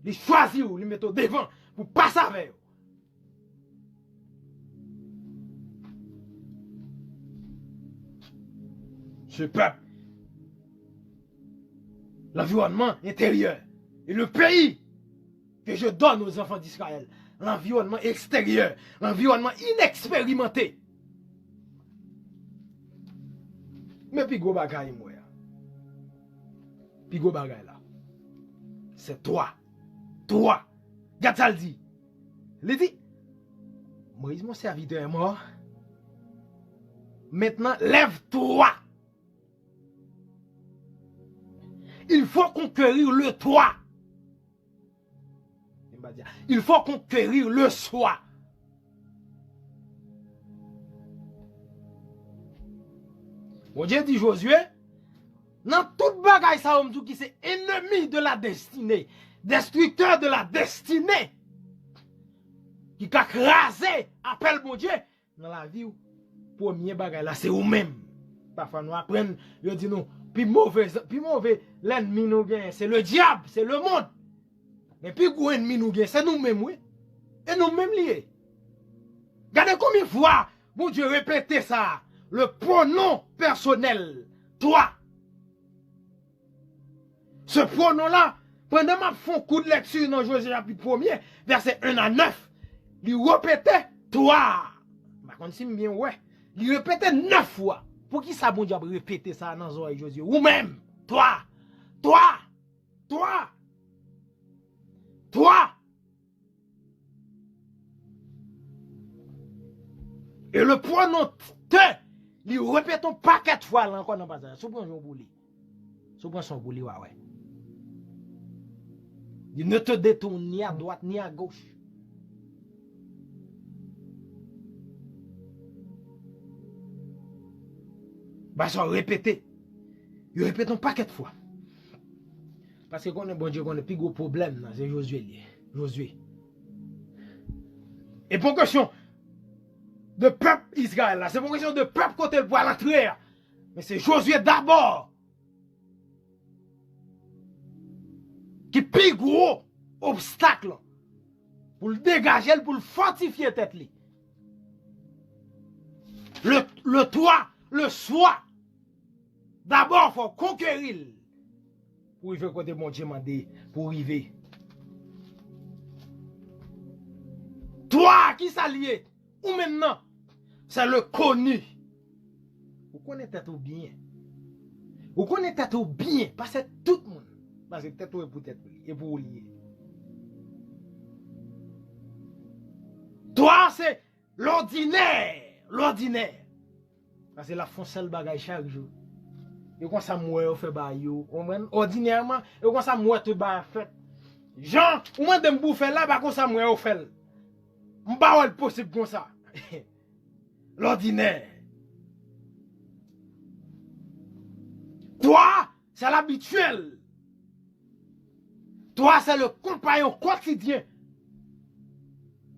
Ils choisissent, ils mettent au devant pour passer avec. Ce peuple, l'environnement intérieur et le pays que je donne aux enfants d'Israël, l'environnement extérieur, l'environnement inexpérimenté. Mais puis gros bagay moi. Puis gros bagay là. C'est toi. Toi. Regarde ça le dit. Il dit, Moïse mon serviteur est mort. Maintenant, lève-toi. Il faut conquérir le toi. Il faut conquérir le soi. Bon Dieu dit Josué, dans toute bagaille ça on dit qui c'est ennemi de la destinée, destructeur de la destinée, qui a crasé, appelle mon Dieu, dans la vie, premier bagaille là c'est vous-même. Parfois nous apprenons, je dis non, puis mauvais, l'ennemi nous gagne, c'est le diable, c'est le monde. Mais puis gros ennemi nous gagne, c'est nous-mêmes, oui. Et nous-mêmes liés. Regardez combien de fois, mon Dieu répétez ça. Le pronom personnel, toi. Ce pronom-là, pendant ma fond coup de lecture dans Josué chapitre 1er, verset 1 à 9, il répétait toi. Par contre, si bien ouais, il répétait 9 fois. Pour qui ça, bon diable, répéter ça dans Zoé Josué? Ou même, toi, toi, toi, toi. Et le pronom te, il répète un paquet de fois là encore dans le passage. Sous son bouli. Sous son bouli, ouais. Il ne te détourne ni à droite ni à gauche. Bah, ça répété. Il répète un paquet de fois. Parce que qu'on est bon Dieu, qu'on a plus gros problème, c'est Josué. Josué. Et pour question, de peuple Israël là. C'est pas une question de peuple côté pour l'entrée. Mais c'est Josué d'abord. Qui plus gros obstacle pour le dégager, pour le fortifier tête li. Le toit, le soi. D'abord, il faut conquérir. Pour arriver côté mon Dieu mandé, pour arriver. Toi qui s'allie, ou maintenant, c'est le connu. Vous connaissez tout bien. Vous connaissez tout bien, parce que tout le monde. Parce que tête est pour tête et pour lier. Toi, c'est l'ordinaire. L'ordinaire. Parce que la font seul bagage chaque jour. Et quand ça mourir, fait bayo. Ordinairement, et quand ça mourir, tout bail fait. Jean, ou moins de m'bouffer là, bah quand ça mourir, au fait. M'ba ou possible comme ça. L'ordinaire. Toi, c'est l'habituel. Toi, c'est le compagnon quotidien.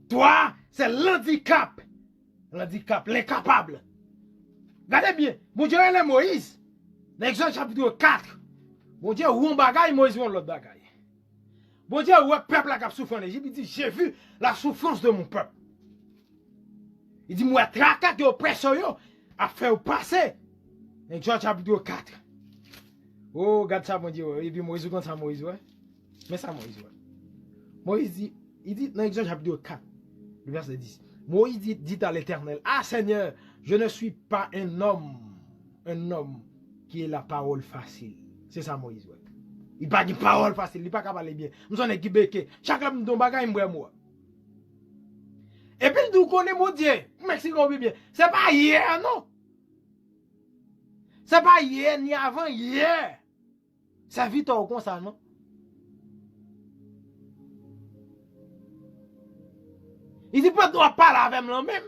Toi, c'est l'handicap. L'handicap, l'incapable. Regardez bien. Mon Dieu, il est Moïse. Dans Exode chapitre 4. Mon Dieu, où on bagaille, Moïse, on l'autre bagaille. Mon Dieu, où est peuple qui a souffert en Égypte, il dit, j'ai vu la souffrance de mon peuple. Il dit, moi, tracas qui oppresseur, a fait passer. Exode chapitre 4. Oh, regarde ça, mon Dieu. Et puis Moïse, comme ça, Moïse, ouais. Mais ça, Moïse, ouais. Moïse dit, il dit dans Exode chapitre 4, le verset 10. Moïse dit à l'Éternel, ah Seigneur, je ne suis pas un homme qui est la parole facile. C'est ça, Moïse, ouais. Il n'a pas de parole facile, il n'a pas qu'à parler bien. Nous sommes équipés. Chacun de nous bagaille, moi. Et puis, nous connaissons mon Dieu. Merci, bien. C'est pas hier, non. C'est pas hier, ni avant hier. C'est vite comme ça, non? Il dit pas doit parler avec moi même.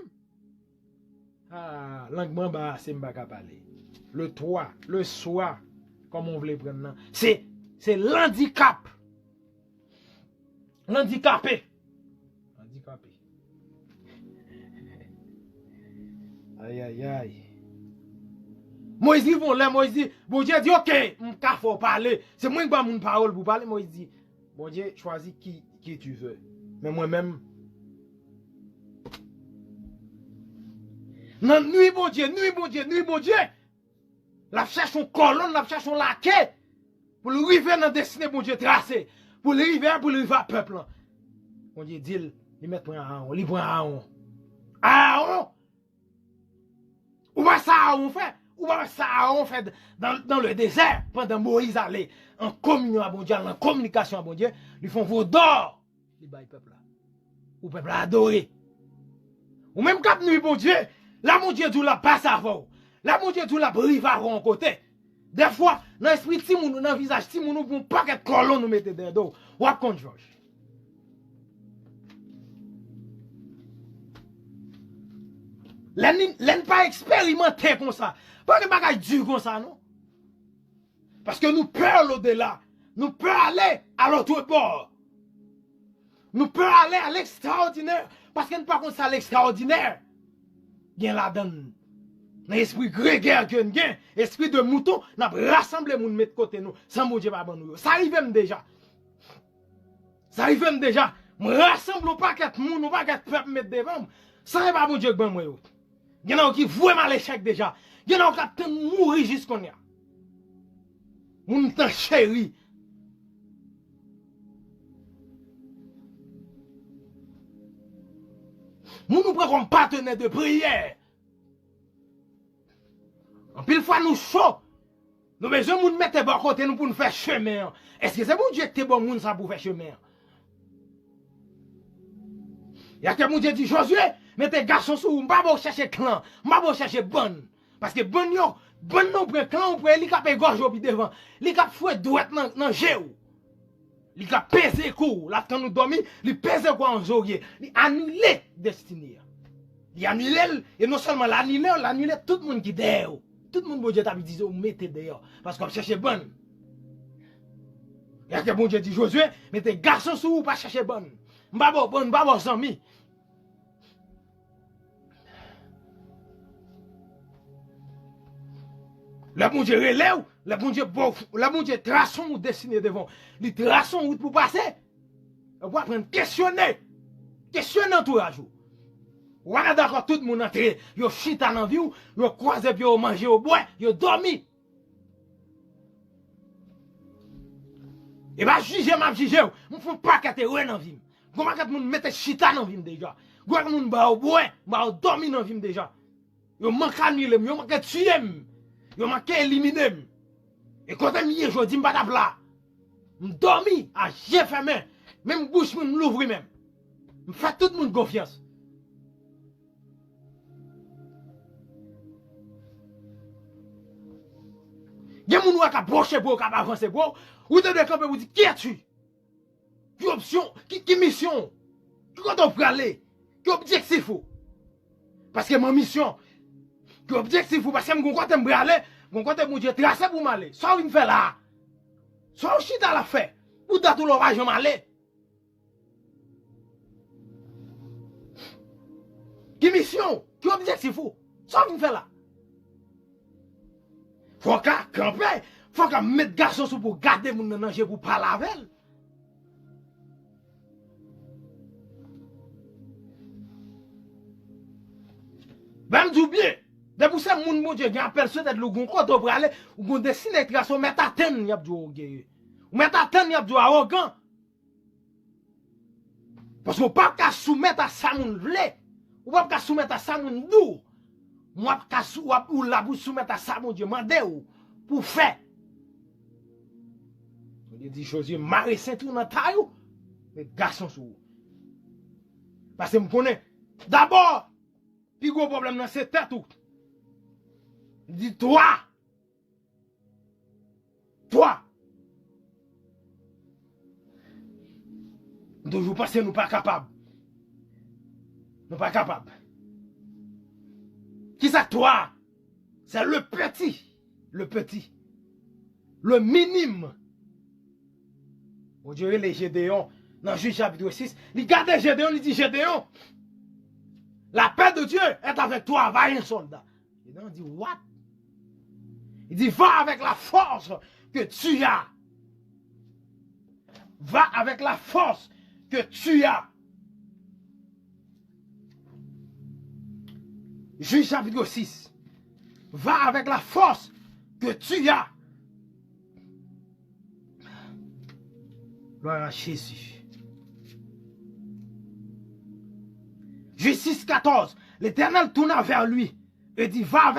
Ah, langue bah c'est m'pa parler. Le toi, le soi, comme on veut prendre, c'est l'handicap. L'handicapé. Handicapé. Aïe aïe aïe. Moïse dit bon là, Moïse dit, bon Dieu dit OK, m'ka faut parler. C'est moi qui ba mon parole pour parler. Moïse dit, bon Dieu choisis qui tu veux. Mais moi-même non, nuit bon Dieu. La cherche une colonne, la cherche un laquais. Pour le river dans destinée, bon Dieu, tracé. Pour le river à peuple. Bon Dieu dit, il met pour un Aaron, il prend Aaron. Aaron! Ou pas ça Aaron fait? Ou pas ça Aaron fait dans le désert, pendant Moïse allait en communion à bon Dieu, en communication à bon Dieu, ils font vos d'or. Les bails peuple là. Ou peuple adoré. Ou même quand nuit, bon Dieu, là, mon Dieu, tout la passe avant. Là, mon Dieu, tout la brive avant en côté. Des fois, dans l'esprit de Timon, dans le visage de Timon, nous pouvons pas qu'être colon nous mettez dedans. Ou à compte Georges. L'en pas expérimenté comme ça. Pas de bagage dur comme ça, non? Parce que nous peur l'au-delà. Nous peur aller à l'autre bord. Nous peur aller à l'extraordinaire. Parce que nous pas comme ça à l'extraordinaire. Bien la donne. L'esprit grégaire que nous avons, esprit de mouton, nous avons rassemblé nous mettre côté nous, sans mon Dieu pas nous. Ça arrive même déjà. Ça arrive même déjà. Nous rassemblons pas quatre moun, nous pas quatre peuple mettre devant. Ça pas mon Dieu ben moi. Il y en a qui vraiment l'échec déjà. Il y en a qui mourir jusqu'on y a. Moun tan chéri. Nous nous prenons comme partenaire de prière. En pile fois nous chaud. Nous besoin de mettre bon côté nous pour nous faire chemin. Est-ce que c'est bon Dieu que bon moun ça pour faire chemin? Il y a que mon Dieu dit Josué, mettez garçon sous, m'pa bon chercher clan, m'pa bon chercher bonne. Parce que bonne non prend clan, on prend li ka pe gorge au devant. Li ka fouet droite dans géo. Li ka pèse coup, là quand nous dormi, li pèse quoi en joie, li annuler destinée. Il annule et non seulement l'annuler tout le monde qui derrière. Tout le monde bon Dieu t'a dit mettez dehors parce qu'on cherche bonne. Il y a que bon Dieu dit Josué, mettez garçon sous ou pas chercher bonne. M'pa bon bonne, m'pa bon ami. Le bon Dieu relève, le bon Dieu trace son route destinée devant. Il trace son route pour passer. On va prendre questionner entourage. Ou on a d'accord tout le monde entré, yo chita dans vie, yo croisé puis yo manger au bois, yo dormi. Et bah juger m'a juger, on font pas qu'à te ouais dans vie. Comment qu'à moun mette chita dans vie déjà. Comment moun ba au bois, ba dormi dans vie déjà. Yo manque annuler, yo manque tuer, yo manque éliminer. Et quand je jodi m'pa là. M'dormi à j'ai fermé, même bouche m'ouvre même. M'fait tout le monde confiance. Il y a des gens qui approchent pour avancer pour ou te décamper pour dire qui es-tu? Qui option? Qui mission? Qui compte on aller? Qui objectif? Parce que ma mission, qui objectif parce que mon côté me aller, mon côté mon Dieu tracé pour m'aller. Ça vient faire là. Ça aussi dans la fait. Ou dans tout l'orage m'aller. Qui mission? Qui objectif? Ça vient faire là. Faut qu'à camper, faut qu'à mettre garçon sous pour garder mon danger pour parler avec elle. Ben m'dou bien, de pour ça moun bon Dieu gen appel peut-être le gon côté pour aller ou gon dessiner garçon mettre à terre y a du orgueilleux. Ou mettre à terre y a du arrogant. Parce qu'on pas qu'à soumettre à ça moun vle. Ou pas qu'à soumettre à ça moun dou. Moi, ou la pour soumettre à ça, mon Dieu, mandez ou pour faire. On dit, Josué, Marie Saint-Tour dans taille, mais garçon sous. Parce que je connais. D'abord, le gros problème dans cette tête tout. Il dit, toi, toujours passer, nous pas capables. Nous pas capables. Qui ça toi? C'est le petit, le minime. Bon Dieu, les Gédéon, dans Juge chapitre 6, il garde Gédéon, il dit Gédéon, la paix de Dieu est avec toi, va un soldat. Gédéon dit, what? Il dit, va avec la force que tu as. Va avec la force que tu as. Juge chapitre 6. Va avec la force que tu as. Gloire à Jésus. Juge 6, 14. L'Éternel tourna vers lui et dit, va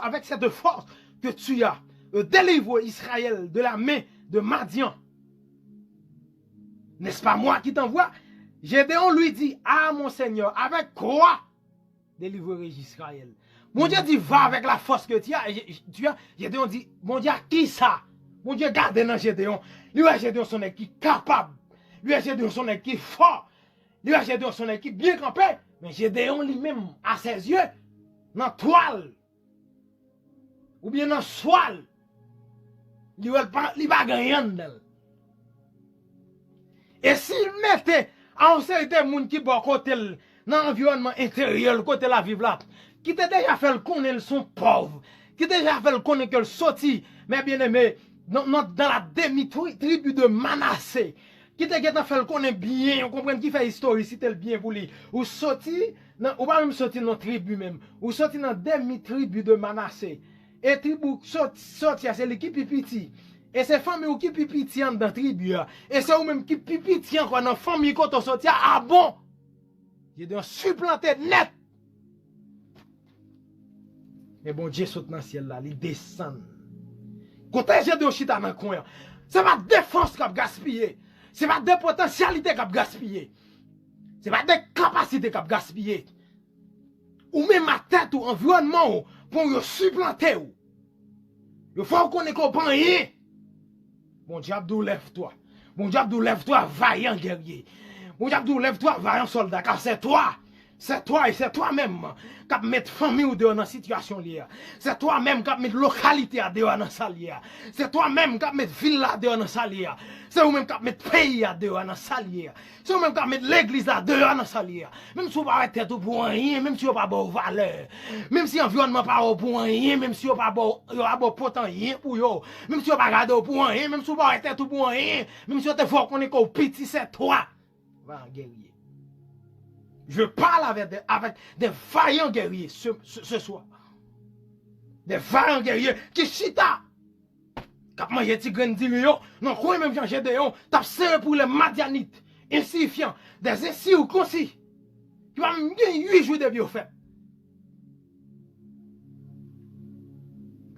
avec cette force que tu as. Délivre Israël de la main de Madian. N'est-ce pas moi qui t'envoie? Gédéon lui dit, ah mon Seigneur, avec quoi délivrer Israël? Mon Dieu dit, va avec la force que tu as. Gédéon dit, mon Dieu, qui ça? Mon Dieu, garde dans Gédéon. Lui, Gédéon, son équipe capable. Lui, Gédéon, son équipe fort. Lui, Gédéon, son équipe bien campée. Mais Gédéon lui-même, à ses yeux, dans toile, ou bien dans soile, il va gagner. Et s'il mettait en certains gens qui sont côté dans l'environnement intérieur, côté la vie là, qui t'a déjà fait le connaître, ils sont pauvres, qui t'a déjà fait le connaître que le sorti, mais bien aimé, dans la demi-tribu de Manassé, qui t'a déjà fait le connaître bien, on comprend qui fait histoire ici, tel bien pour lui, ou sorti, ou pas même sorti dans la tribu même, ou sorti dans la demi-tribu de Manassé, et tribu sorti, c'est l'équipe petit. Et c'est famille qui pipiti dans la tribu. Et c'est ou même qui pipiti encore dans la famille quand on sortit. Ah bon? J'ai dû supplanter net. Mais bon Dieu saute dans le ciel là, il descend. Quand j'ai de chita dans le coin, c'est pas défense qui a gaspillé. C'est pas des potentialités qui a gaspillé. C'est pas des capacités qui a gaspillé. Ou même ma tête ou environnement pour vous supplanter. Il faut qu'on ait compris. Mon diable, lève-toi. Mon diable, lève-toi, vaillant guerrier. Mon diable, lève-toi, vaillant soldat. Car c'est toi C'est toi et c'est toi-même qui met famille ou dehors dans la situation liée. C'est toi-même qui met localité à dehors dans sa liée. C'est toi-même qui met ville à dehors dans sa liée. C'est vous-même qui met pays à dehors dans sa liée. C'est vous-même qui met l'église à dehors dans sa liée. Même si vous pas tête pour rien, même si vous pas de valeur, même si l'environnement pas pour rien, même si vous pas de potent rien pour vous, même si vous pas garder pour rien, même si vous pas tête pour rien, même si vous te fort qu'on est petit, c'est toi. Va en guerrier. Je parle avec des vaillants guerriers ce soir. Des vaillants guerriers qui chita. Quand manger des graines d'huile, non, quand même changer de yon, t'as serré pour les madianites, insignifiants, des incirconcis. Tu vas me gagner 8 jours de vie au fait.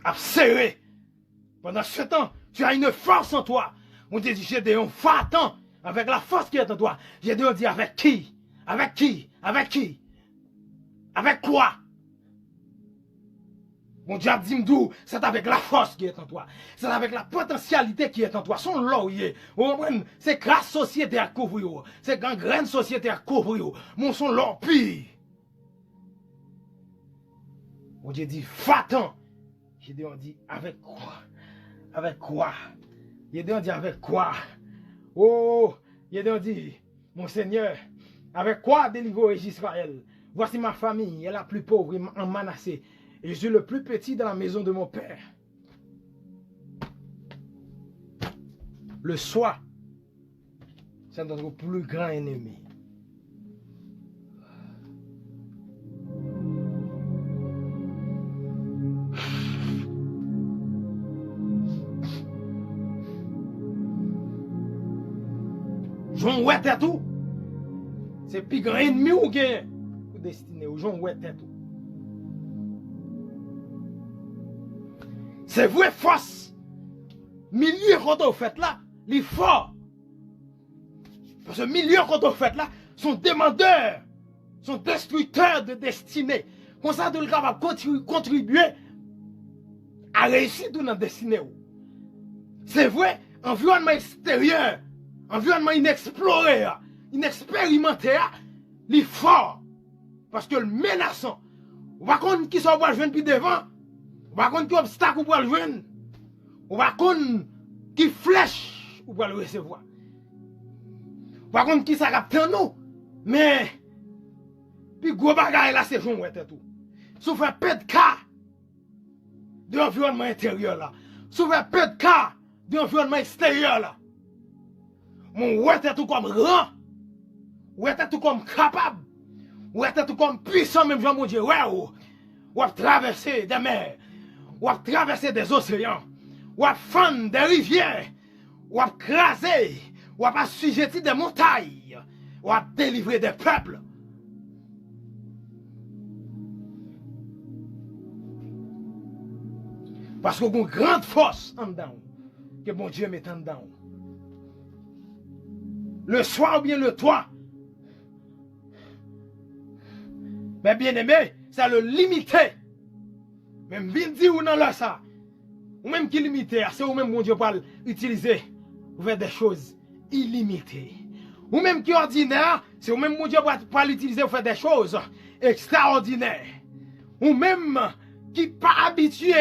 T'as serré. Pendant ce temps, tu as une force en toi. On te dit, Gédéon, va-t'en avec la force qui est en toi. Gédéon dit, avec qui? Avec qui? Avec qui? Avec quoi? Mon Dieu dit m'dou, c'est avec la force qui est en toi. C'est avec la potentialité qui est en toi. Son laurier. C'est grâce société à couvrir. C'est gangrène société à couvrir. Mon son l'empire. Mon Dieu dit, va-t'en. Gédéon dit, avec quoi? Avec quoi? Gédéon dit, avec quoi? Oh, Gédéon dit, mon Seigneur, avec quoi délivrer Israël? Voici ma famille, elle est la plus pauvre en Manassé. Et je suis le plus petit dans la maison de mon père. Le soi, c'est notre plus grand ennemi. Jean ouette tout. C'est plus grand ennemi ou gain pour destiner ou Jean ouette tout. C'est vrai force. Milieu quand on fait là, les forts. Parce que milieu quand on fait là, sont demandeurs, sont destructeurs de destinée. Comme ça, de le capable contribuer à réussir dans la destinée. C'est vrai, environnement extérieur, environnement inexploré, inexpérimenté, les forts. Parce que le menaçant, on va contre qui sont jouer plus devant. On va contre qui obstacle ou pour le joindre. On va contre qui flèche ou pour le recevoir. On va contre qui ça capte nous. Mais, puis gros bagaille là, c'est Jean Ouette tout. Sauf un peu de cas de l'environnement intérieur là. Sauf un peu de cas de l'environnement extérieur là. Mon Ouette tout comme grand. Ouette tout comme capable. Ouette tout comme puissant même Jean mon Dieu. Ouais, ou à traverser des mers. Ou à traverser des océans, ou à fendre des rivières, ou à craser, ou à assujettir des montagnes, ou à délivrer des peuples. Parce qu'on a une grande force en dedans, que mon Dieu met en dedans. Le soir ou bien le toit. Mais bien aimé, ça le limiter. Même bien dire ou non là ça. Ou même qui limité, c'est ou même mon Dieu parle utiliser pour faire des choses illimitées. Ou même qui ordinaire, c'est ou même mon Dieu parle utiliser pour faire des choses extraordinaires. Ou même qui pas habitué,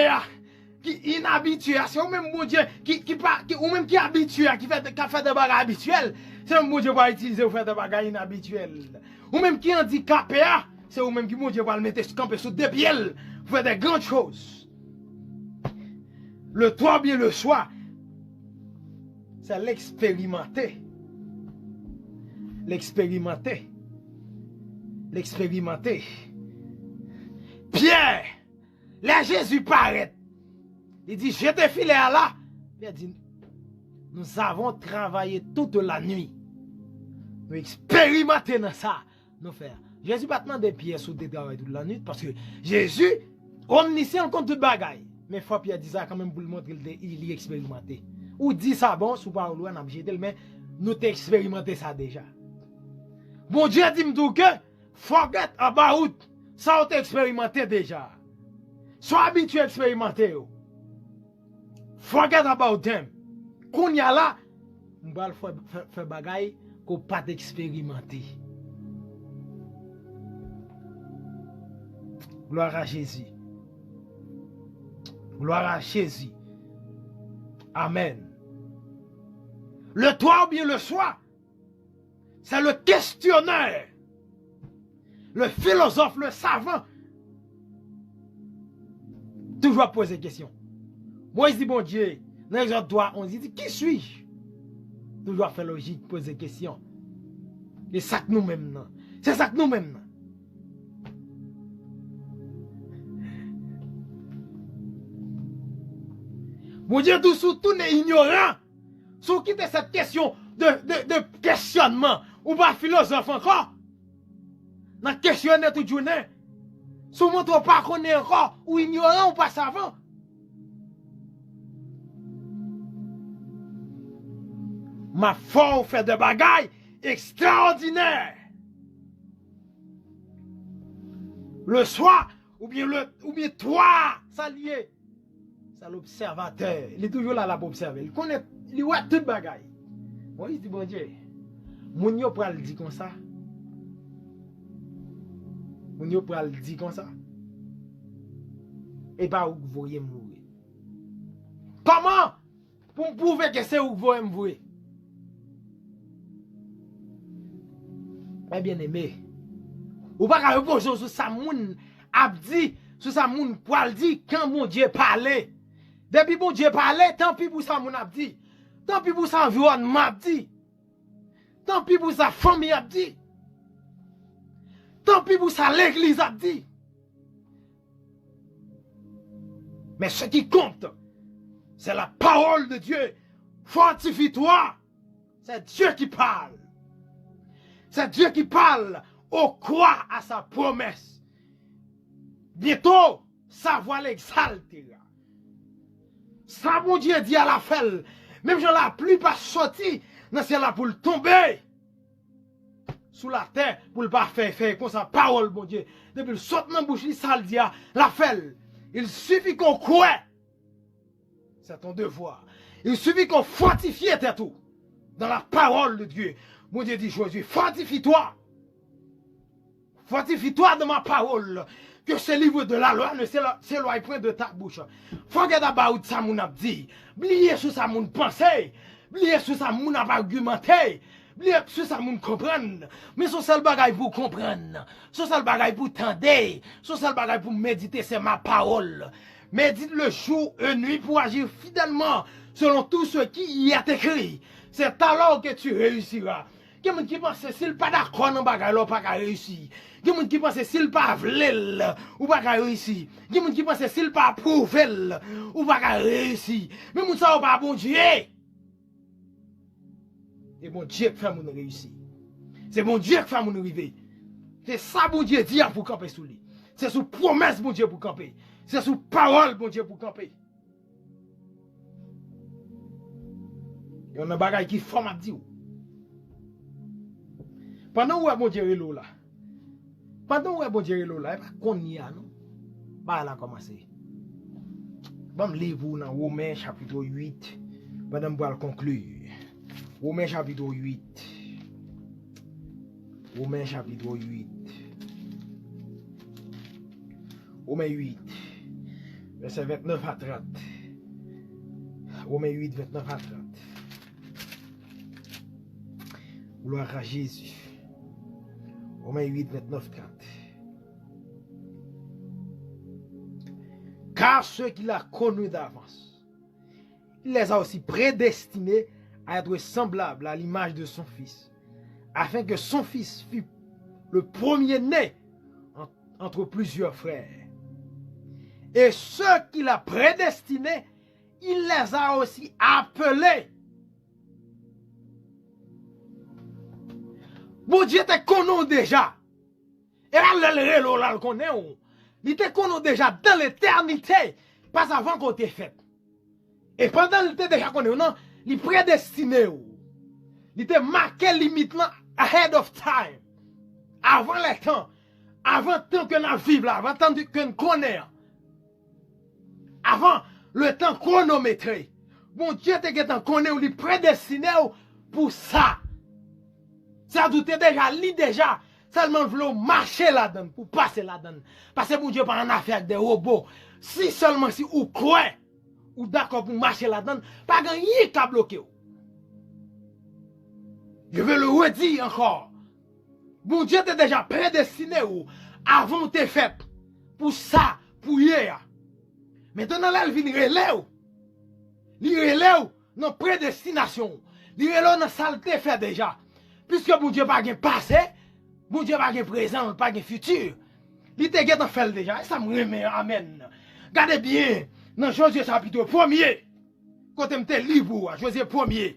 qui inhabitué, c'est ou même mon Dieu ou même qui habitué, qui fait des bagages habituels, c'est ou mon Dieu parle utiliser pour faire des bagages inhabituels. Ou même qui handicapé, c'est ou même qui mon Dieu parle mettre camper sous des pieds. Faire des grandes choses. Le toi bien le soi, c'est l'expérimenter. L'expérimenter. L'expérimenter. Pierre, là Jésus paraît. Il dit, je te filé à là. Pierre dit, nous avons travaillé toute la nuit. Nous expérimenter dans ça. Nous faire. Jésus pas demandé Pierre sous des travail toute la nuit parce que Jésus omniscient contre toute bagaille. Mais faut Pierre dit ça quand même pour le montrer qu'il y expérimenté. Ou dit ça bon, sous pas loin, mais nous t'ai expérimenté ça déjà. Bon Dieu dit m'dou que forget about ça on t'a expérimenté déjà. Sois habitué à expérimenter. Forget about them. Qu'on y a là, on va faire bagaille qu'on pas expérimenté. Gloire à Jésus. Gloire à Jésus. Amen. Le toi ou bien le soi, c'est le questionnaire, le philosophe, le savant. Toujours poser des questions. Moi, je dis, bon Dieu, dans l'exode droit, on dit, qui suis-je? Toujours faire logique, poser des questions. Et ça que nous-mêmes, non. C'est ça que nous-mêmes, non. Bon Dieu, tout n'est ignorant. Sous quitter cette question de questionnement, ou pas philosophe encore, dans questionner toute journée, sous montre pas qu'on est encore, ou ignorant, ou pas savant. Ma foi fait de bagailles extraordinaires. Le soi, ou bien toi, ça lié. C'est l'observateur. Il est toujours là pour observer. Il connaît, il voit toute bagaille. Moi, il dit, bon Dieu, mon yo pral dit comme ça. Mon yo pral dit comme ça. Et pas où vous voyez mourir. Comment? Pour me prouver que c'est où vous voyez mourir. Eh bien aimé, ou pas qu'à reposer sur sa moun abdi, sur sa moun poil dit quand mon Dieu parlait. Depuis mon Dieu parlait, tant pis pour sa moun abdi. Tant pis pour sa environnement abdi. Tant pis pour sa famille abdi. Tant pis pour sa l'église abdi. Mais ce qui compte, c'est la parole de Dieu. Fortifie-toi. C'est Dieu qui parle. C'est Dieu qui parle au croix à sa promesse. Bientôt, sa voix l'exaltera. Ça, mon Dieu dit à la fête, même si la pluie pas sorti, dans ce là pour le tomber. Sous la terre, pour le pas faire comme ça, parole, mon Dieu. Depuis le saute dans la bouche, ça le dit à la fête. Il suffit qu'on croit. C'est ton devoir. Il suffit qu'on fortifie tes tout dans la parole de Dieu. Mon Dieu dit aujourd'hui, fortifie-toi. Fortifie-toi de ma parole. Que ce livre de la loi ne s'éloigne point de ta bouche. Forget about ça mon abdi. Bliez sur ça mon pensée. Bliez sur ça mon argumenté. Bliez sur ça mon comprendre. Mais sur seul bagaille pour comprendre. Sur seul bagaille pour tendre. Sur seul bagaille pour méditer, c'est ma parole. Médite le jour et nuit pour agir fidèlement selon tout ce qui y est écrit. C'est alors que tu réussiras. Il y a des gens qui pensent que s'il pas d'accord dans bagay, il pas réussir. Il y a des gens qui pensent que s'il pas vle, ou pas réussir. Il y a des gens qui pensent que s'il pas prouvé, ou pas réussir. Mais moun sa ou pas bon Dieu. Et bon Dieu qui fait moun réussir. C'est bon Dieu qui fait moun arriver. C'est ça bon Dieu dit pour camper sous lui. C'est sous promesse bon Dieu pour camper. C'est sous parole bon Dieu pour camper. Il y a un bagay qui forme à dire. Pendant où est bon Dieu là? Pendant où est bon Dieu là? Il n'y a pas qu'on y a, non? Bah, elle a commencé. Bon, je lis vous dans Romains chapitre 8. Madame va le conclure. Romains chapitre 8. Romains chapitre 8. Romains 8. Verset 29 à 30. Romains 8, 29 à 30. Gloire à Jésus. Romains 8, 29, 30. Car ceux qu'il a connus d'avance, il les a aussi prédestinés à être semblables à l'image de son Fils, afin que son Fils fût le premier-né entre plusieurs frères. Et ceux qu'il a prédestinés, il les a aussi appelés. Bon Dieu te connaît déjà. Et là, le connaît. Il te connaît déjà dans l'éternité. Pas avant qu'on t'ait fait. Et pendant qu'il te déjà connaît, non, il prédestiné. Il te marqué limite ahead of time. Avant le temps. Avant le temps que nous vivons là. Avant le temps que nous connaissons. Avant le temps chronométré. Bon Dieu te connaît, il prédestiné pour ça. Ça doute déjà, lit déjà. Seulement vouloir marcher là-dedans, pour passer là-dedans. Parce que bon Dieu pas en affaire avec des robots. Si seulement si ou croit, ou d'accord pour marcher là-dedans, pas gagner qu'à bloquer. Je veux le redire encore. Bon Dieu t'a déjà prédestiné ou avant t'es fait pour ça, pour hier. Maintenant là, il vient relève. Il relève dans prédestination. Il relève dans saleté fait déjà. Puisque bon Dieu pas de passé, bon Dieu pas de présent, pas de futur. Il te get en fait déjà. Et ça me remet, amen. Gardez bien, dans Josué chapitre 1er, quand je me libre, Josué 1er.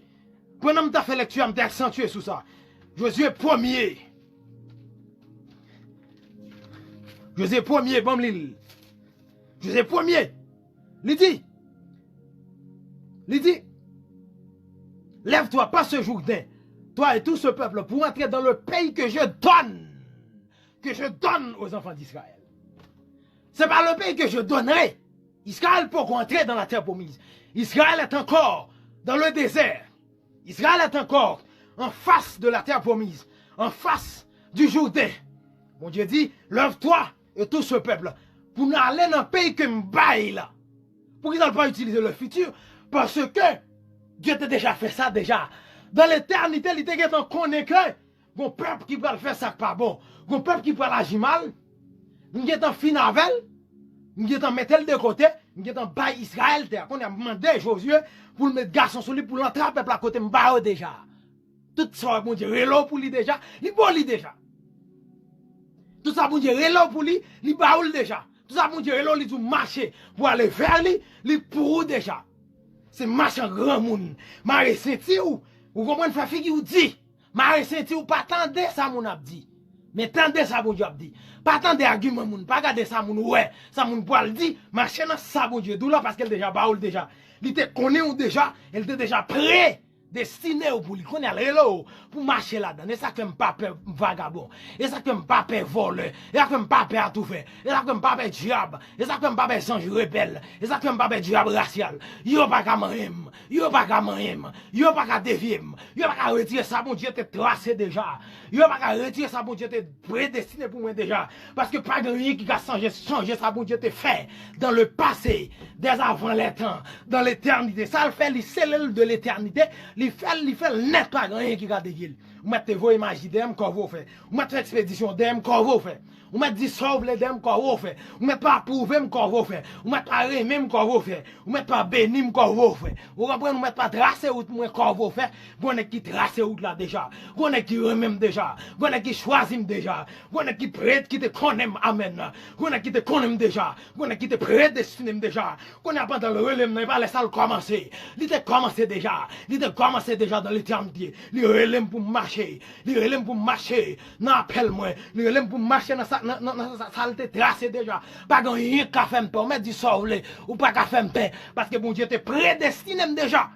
Pendant que je fais lecture, je me accentué sur ça. Josué 1er. Josué 1er, bon l'île. Josué 1er. Il dit, lève-toi, pas ce Jourdain, toi et tout ce peuple, pour entrer dans le pays que je donne aux enfants d'Israël. C'est pas le pays que je donnerai. Israël peut entrer dans la terre promise. Israël est encore dans le désert. Israël est encore en face de la terre promise, en face du Jourdain. Mon Dieu dit, lève-toi et tout ce peuple, pour aller dans le pays que me baille là. Pour qu'ils n'aient pas utilisé le futur, parce que Dieu t'a déjà fait ça déjà. Dans l'éternité, il était en connaît que mon peuple qui va faire ça pas bon, mon peuple qui va l'agir mal, nous sommes en finavel, nous sommes en mettre de côté, nous sommes en bas Israël, qu'on a demandé Josué pour le mettre garçon sur lui, pour l'entrer à peuple à côté, m'bao déjà. Tout ça, mon Dieu, relo pour lui déjà, il bon lui déjà. Tout ça, mon Dieu, relo pour lui, il baoul déjà. Tout ça, mon Dieu, relo lui tout marcher pour aller vers lui, il pour déjà. C'est marche en grand monde. Mare senti ou comprenez faire figi ou dit. Mare senti ou pas tendre ça mon a dit. Mais tendez ça bon Dieu a dit. Pas tendre argument moun, pas garder ça moun ouais. Ça moun pour le dit, marcher dans ça bon Dieu. D'où là parce qu'elle déjà baoul déjà. Il te connaît ou déjà, elle était déjà prêt. Destiné pour lui connaître le pour marcher là-dedans. Et ça que pas peur vagabond. Et ça que pas peur voleur. Et ça que pas peur tout faire. Et ça que pas peur diable. Et ça que pas peur sang rebelle. Et ça que pas peur diable racial. Yo pas qu'à m'aime. Yo pas qu'à m'aime. Yo pas qu'à dévier. Yo pas qu'à retirer ça bon Dieu te tracé déjà. Yo pas qu'à retirer ça bon Dieu te prédestiné pour moi déjà. Parce que pas rien qui a changer ça bon Dieu te fait dans le passé, dès avant les temps, dans l'éternité. Ça le fait les cellules de l'éternité. Il fait net pas rien qui garde guil. Ou mettez vos images d'em qu'on vous fait. Ou mettez expédition d'em qu'on vous fait. Ou mettez dissolve les d'em qu'on vous fait. Ou mettez pas approuver qu'on vous fait. Ou mettez pas remettre qu'on vous fait. Ou mettez pas bénir qu'on vous fait. Ou comprenez, ou mettez pas tracer route moi qu'on vous fait. Vous est qui tracer route là déjà. Vous est qui remet déjà. Vous est qui choisit déjà. Vous est qui prête qui te connaît amen. Vous est qui te connaît déjà. Vous est qui te prédestiné déjà. Qu'on a pas dans le relais n'est pas laisser commencer. Il te commencé déjà. Il te commencé déjà dans l'éternité. Il relais pour marcher. Il relais pour marcher. N'appelle moi. Il relais pour marcher dans ça te tracé déjà. Pas rien qu'à faire me permettre de sauver ou pas qu'à faire me paix parce que bon Dieu te prédestiné déjà.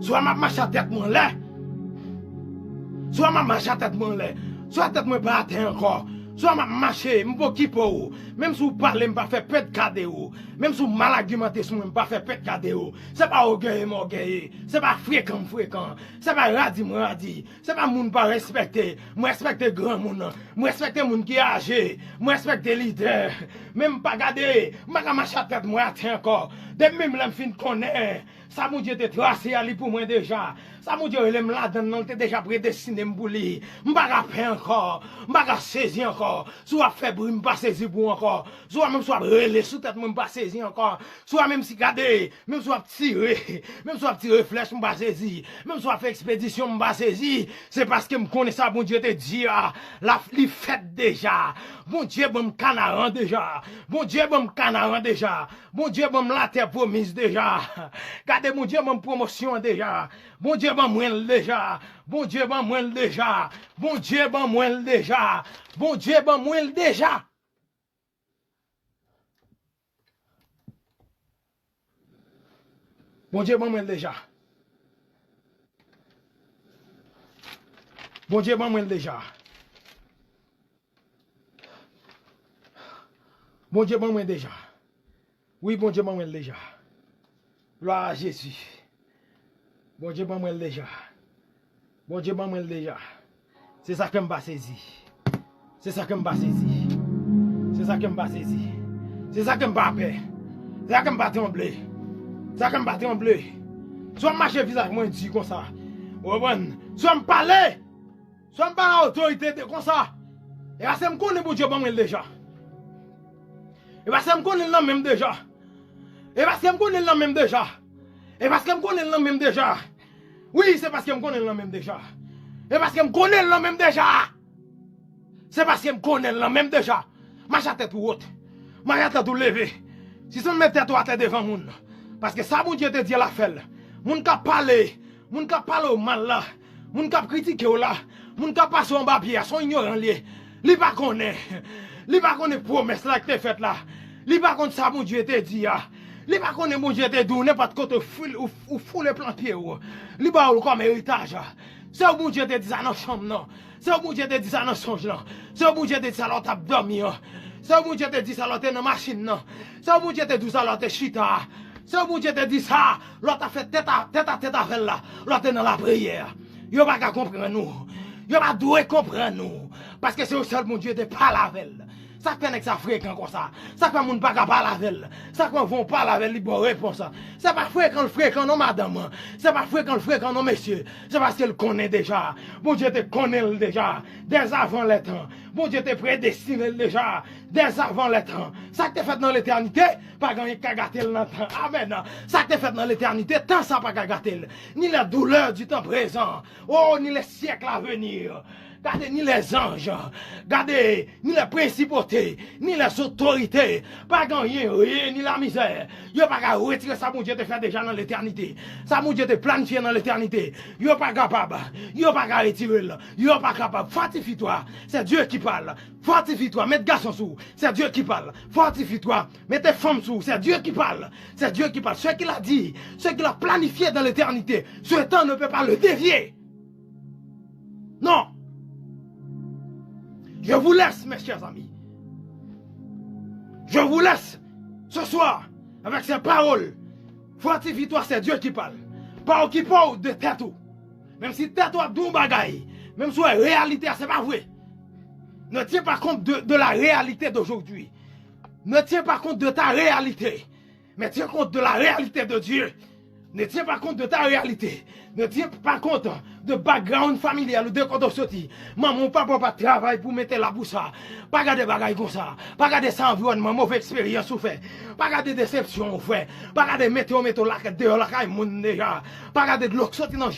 Soit ma marche à tête mon là. Soit ma marche à tête mon là. Soit tête moi pas atteint encore. Soit ma marcher, m'po qui pour même si vous parlez m'pas faire pète cadeau. Même si vous mal argumenté sur m'pas faire pète cadeau. C'est pas orgueil, c'est pas fréquent. C'est pas radi. C'est pas moun pas respecter. Moi respecter grand moun. Moi respecter moun qui âgé. Moi respecter leader. Même pas garder, m'a marcher à tête moi atteint encore. De même là fin connaît. Ça mon Dieu te tracé ali pour moi déjà. Ça mon Dieu, il me la donne, non, t'es déjà prédestiné m'bouli. M'baga faire encore, m'baga saisir encore. Soit fait bruit, m'pas saisir pour encore. Soit même soit relé sous tête, m'pas saisir encore. Soit même si garder, même soit tirer, même soit tirer flèche, m'pas saisir. Même soit fait expédition, m'pas saisir. C'est parce que me connais ça, bon Dieu te dit, la fait déjà. Bon Dieu, bon canaran déjà. Bon Dieu, bon canaran déjà. Bon Dieu, bon la terre promise déjà. Gardez mon Dieu, bon promotion déjà. Bon Dieu, bon moins déjà. Bon Dieu, bon moins déjà. Bon Dieu, bon moins déjà. Bon Dieu, bon moins déjà. Bon Dieu, bon moins déjà. Bon Dieu, bon moins déjà. Bon Dieu, bon moins déjà. Oui, bon Dieu, bon moins déjà. Gloire à Jésus. Bon Dieu, bon moins déjà. Bon Dieu, bon moins déjà. C'est ça que je me saisi. C'est ça que je me saisi. C'est ça que je me saisi. C'est ça que je me paix. C'est ça que je me trembler. C'est ça que je me trembler. Soit je marche visage moi dit comme ça. Soit je parler. Soit je parle à l'autorité comme ça. Et parce que je connais bon Dieu, bon moins déjà. Et parce que je connais le même déjà. Et parce que je connais le même déjà. Et parce que je connais le même déjà. Oui, c'est parce que je connais le même déjà. Et parce que je connais le même déjà. C'est parce que je connais le même déjà. Ma tête tout haute. Ma tête tout levée. Si on met tête à tête devant moun. Parce que ça, mon Dieu te dit la fait. Moun ka parler. Moun ka parler au mal là. Moun ka critiquer là. Moun ka passer en papier. Son ignorant lié. Li pas connaît. Li pas connaît promesse là que t'es faite là. Li pas connaît ça, mon Dieu te dit. Li pas connaît mon Dieu te dit. N'importe côté ou fou les plans pieds. Li pas comme héritage. C'est au bon Dieu te dit ça dans la chambre non. C'est au bon Dieu te dit ça dans le songe non. C'est au bon Dieu te dit ça dans ta dormi. C'est au bon Dieu te dit ça dans la machine non. C'est au bon Dieu te dit ça dans ta chita. C'est au bon Dieu te dit ça. L'autre a fait tête à tête avec là. L'autre dans la prière. Yo pas qu'à comprendre nous. Yo pas doué comprendre nous. Parce que c'est au seul bon Dieu te parle avec elle. Ça fait que ça fréquent comme ça. Ça fait moun pas parler avec elle. Ça qu'on vont parler avec elle, bonne réponse. C'est pas fréquent non madame. C'est pas fréquent non monsieur. C'est parce qu'elle connaît déjà. Bon Dieu te connaît déjà dès avant le temps. Bon Dieu te prédestiné déjà dès avant le temps. Ça que t'es fait dans l'éternité, pas gagner qu'à gâter le temps. Amen. Ça que t'es fait dans l'éternité, tant ça pas qu'à gâter. Ni la douleur du temps présent. Oh, ni les siècles à venir. Gardez ni les anges, gardez ni les principautés, ni les autorités, pas gagner rien, ni la misère. Yo pas qu'à retirer ça, mon Dieu te fait déjà dans l'éternité. Ça, mon Dieu te planifié dans l'éternité. Yo pas capable, yo pas qu'à retirer, yo pas capable. Fortifie-toi, c'est Dieu qui parle. Fortifie-toi, mets garçon sous, c'est Dieu qui parle. Fortifie-toi, mets tes femmes sous, c'est Dieu qui parle. C'est Dieu qui parle. Ce qu'il a dit, ce qu'il a planifié dans l'éternité, ce temps ne peut pas le dévier. Non. Je vous laisse, mes chers amis. Je vous laisse ce soir avec ces paroles. Fortifie-toi, c'est Dieu qui parle. Parole qui parle de tête. Même si tête a d'un bagaille, même si la réalité, c'est pas vrai. Ne tiens pas compte de la réalité d'aujourd'hui. Ne tiens pas compte de ta réalité. Mais tiens compte de la réalité de Dieu. Ne tiens pas compte de ta réalité. Ne tiens pas compte de background familial ou de quand on sortit. Maman, papa, pas travail pour mettre la bouche. Pas garder bagaille comme ça. Pas garder ça environnement, mauvaise expérience ou fait. Pas garder déception ou fait. Pas garder météo la dehors la caille moun déjà. Pas garder de l'eau sorti dans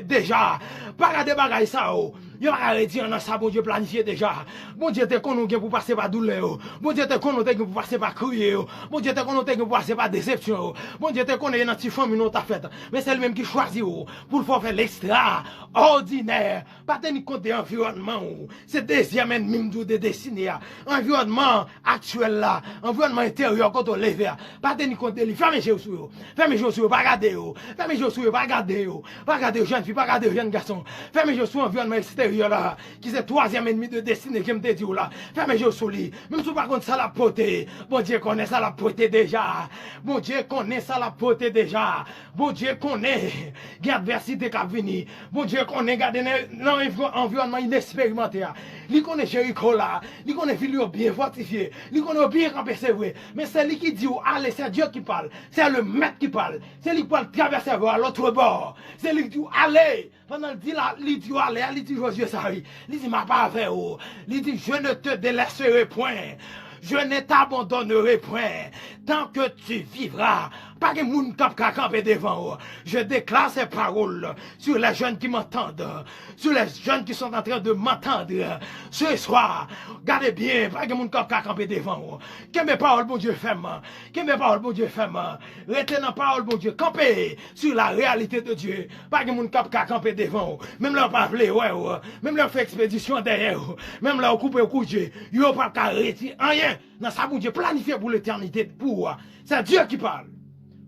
déjà. Pas garder bagaille ça. Yo pas dire dans ça, bon Dieu planifié déjà. Bon Dieu te connaît pour passer par douleur. Bon Dieu te connaît pour passer par crier. Bon Dieu te connaît pour passer par déception. Bon Dieu te connaît dans petite famille non ta fête. Mais c'est lui-même qui choisit pour faire l'extraordinaire. Pas tenir compte de l'environnement. C'est deuxième ennemi de dessiner. Environnement actuel là, environnement intérieur quand on lève. Pas tenir compte de lui. Fermez les yeux sur eux. Fermez les yeux sur eux, pas regarder eux. Fermez les yeux sur eux, pas regarder eux. Pas regarder jeunes filles, pas regarder jeunes garçons. Fermez les yeux sur l'environnement extérieur là, qui c'est troisième ennemi de destinée qui me dit là. Fermez les yeux sur lui. Même si par contre ça la portée. Bon Dieu connaît ça la portée déjà. Bon Dieu connaît ça la portée déjà. Bon Dieu connaît. Adversité qui a venu, Bon Dieu, qu'on est gardé dans un environnement inexpérimenté. Il connaît Jéricho là, il connaît ville bien fortifié, il connaît bien campé, c'est vrai. Mais c'est lui qui dit, allez, c'est Dieu qui parle, c'est le maître qui parle, c'est lui qui parle traverser vers l'autre bord. C'est lui qui dit, allez, pendant qu'il dit là, il dit, allez, il dit, Josué, ça arrive. Il dit, ma pas avec vous. Il dit, je ne te délaisserai point. Je ne t'abandonnerai point tant que tu vivras. Pas que moun kap ka camper devant. Je déclare ces paroles sur les jeunes qui m'entendent, sur les jeunes qui sont en train de m'entendre. Ce soir, gardez bien, pas que moun kap ka camper devant. Que mes paroles, bon Dieu, femme. Que mes paroles, bon Dieu, femme. Retenez parole, bon Dieu, camper sur la réalité de Dieu. Pas que moun kap ka camper devant. Même là, on pas ouais, même là, on fait expédition derrière. Même là, on coupe au coup de Dieu. Yo pas qu'à retirer rien. Dans ça, bon Dieu, planifié pour l'éternité. Pour c'est Dieu qui parle.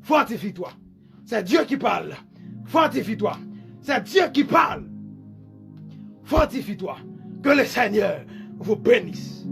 Fortifie-toi. C'est Dieu qui parle. Fortifie-toi. C'est Dieu qui parle. Fortifie-toi. Que le Seigneur vous bénisse.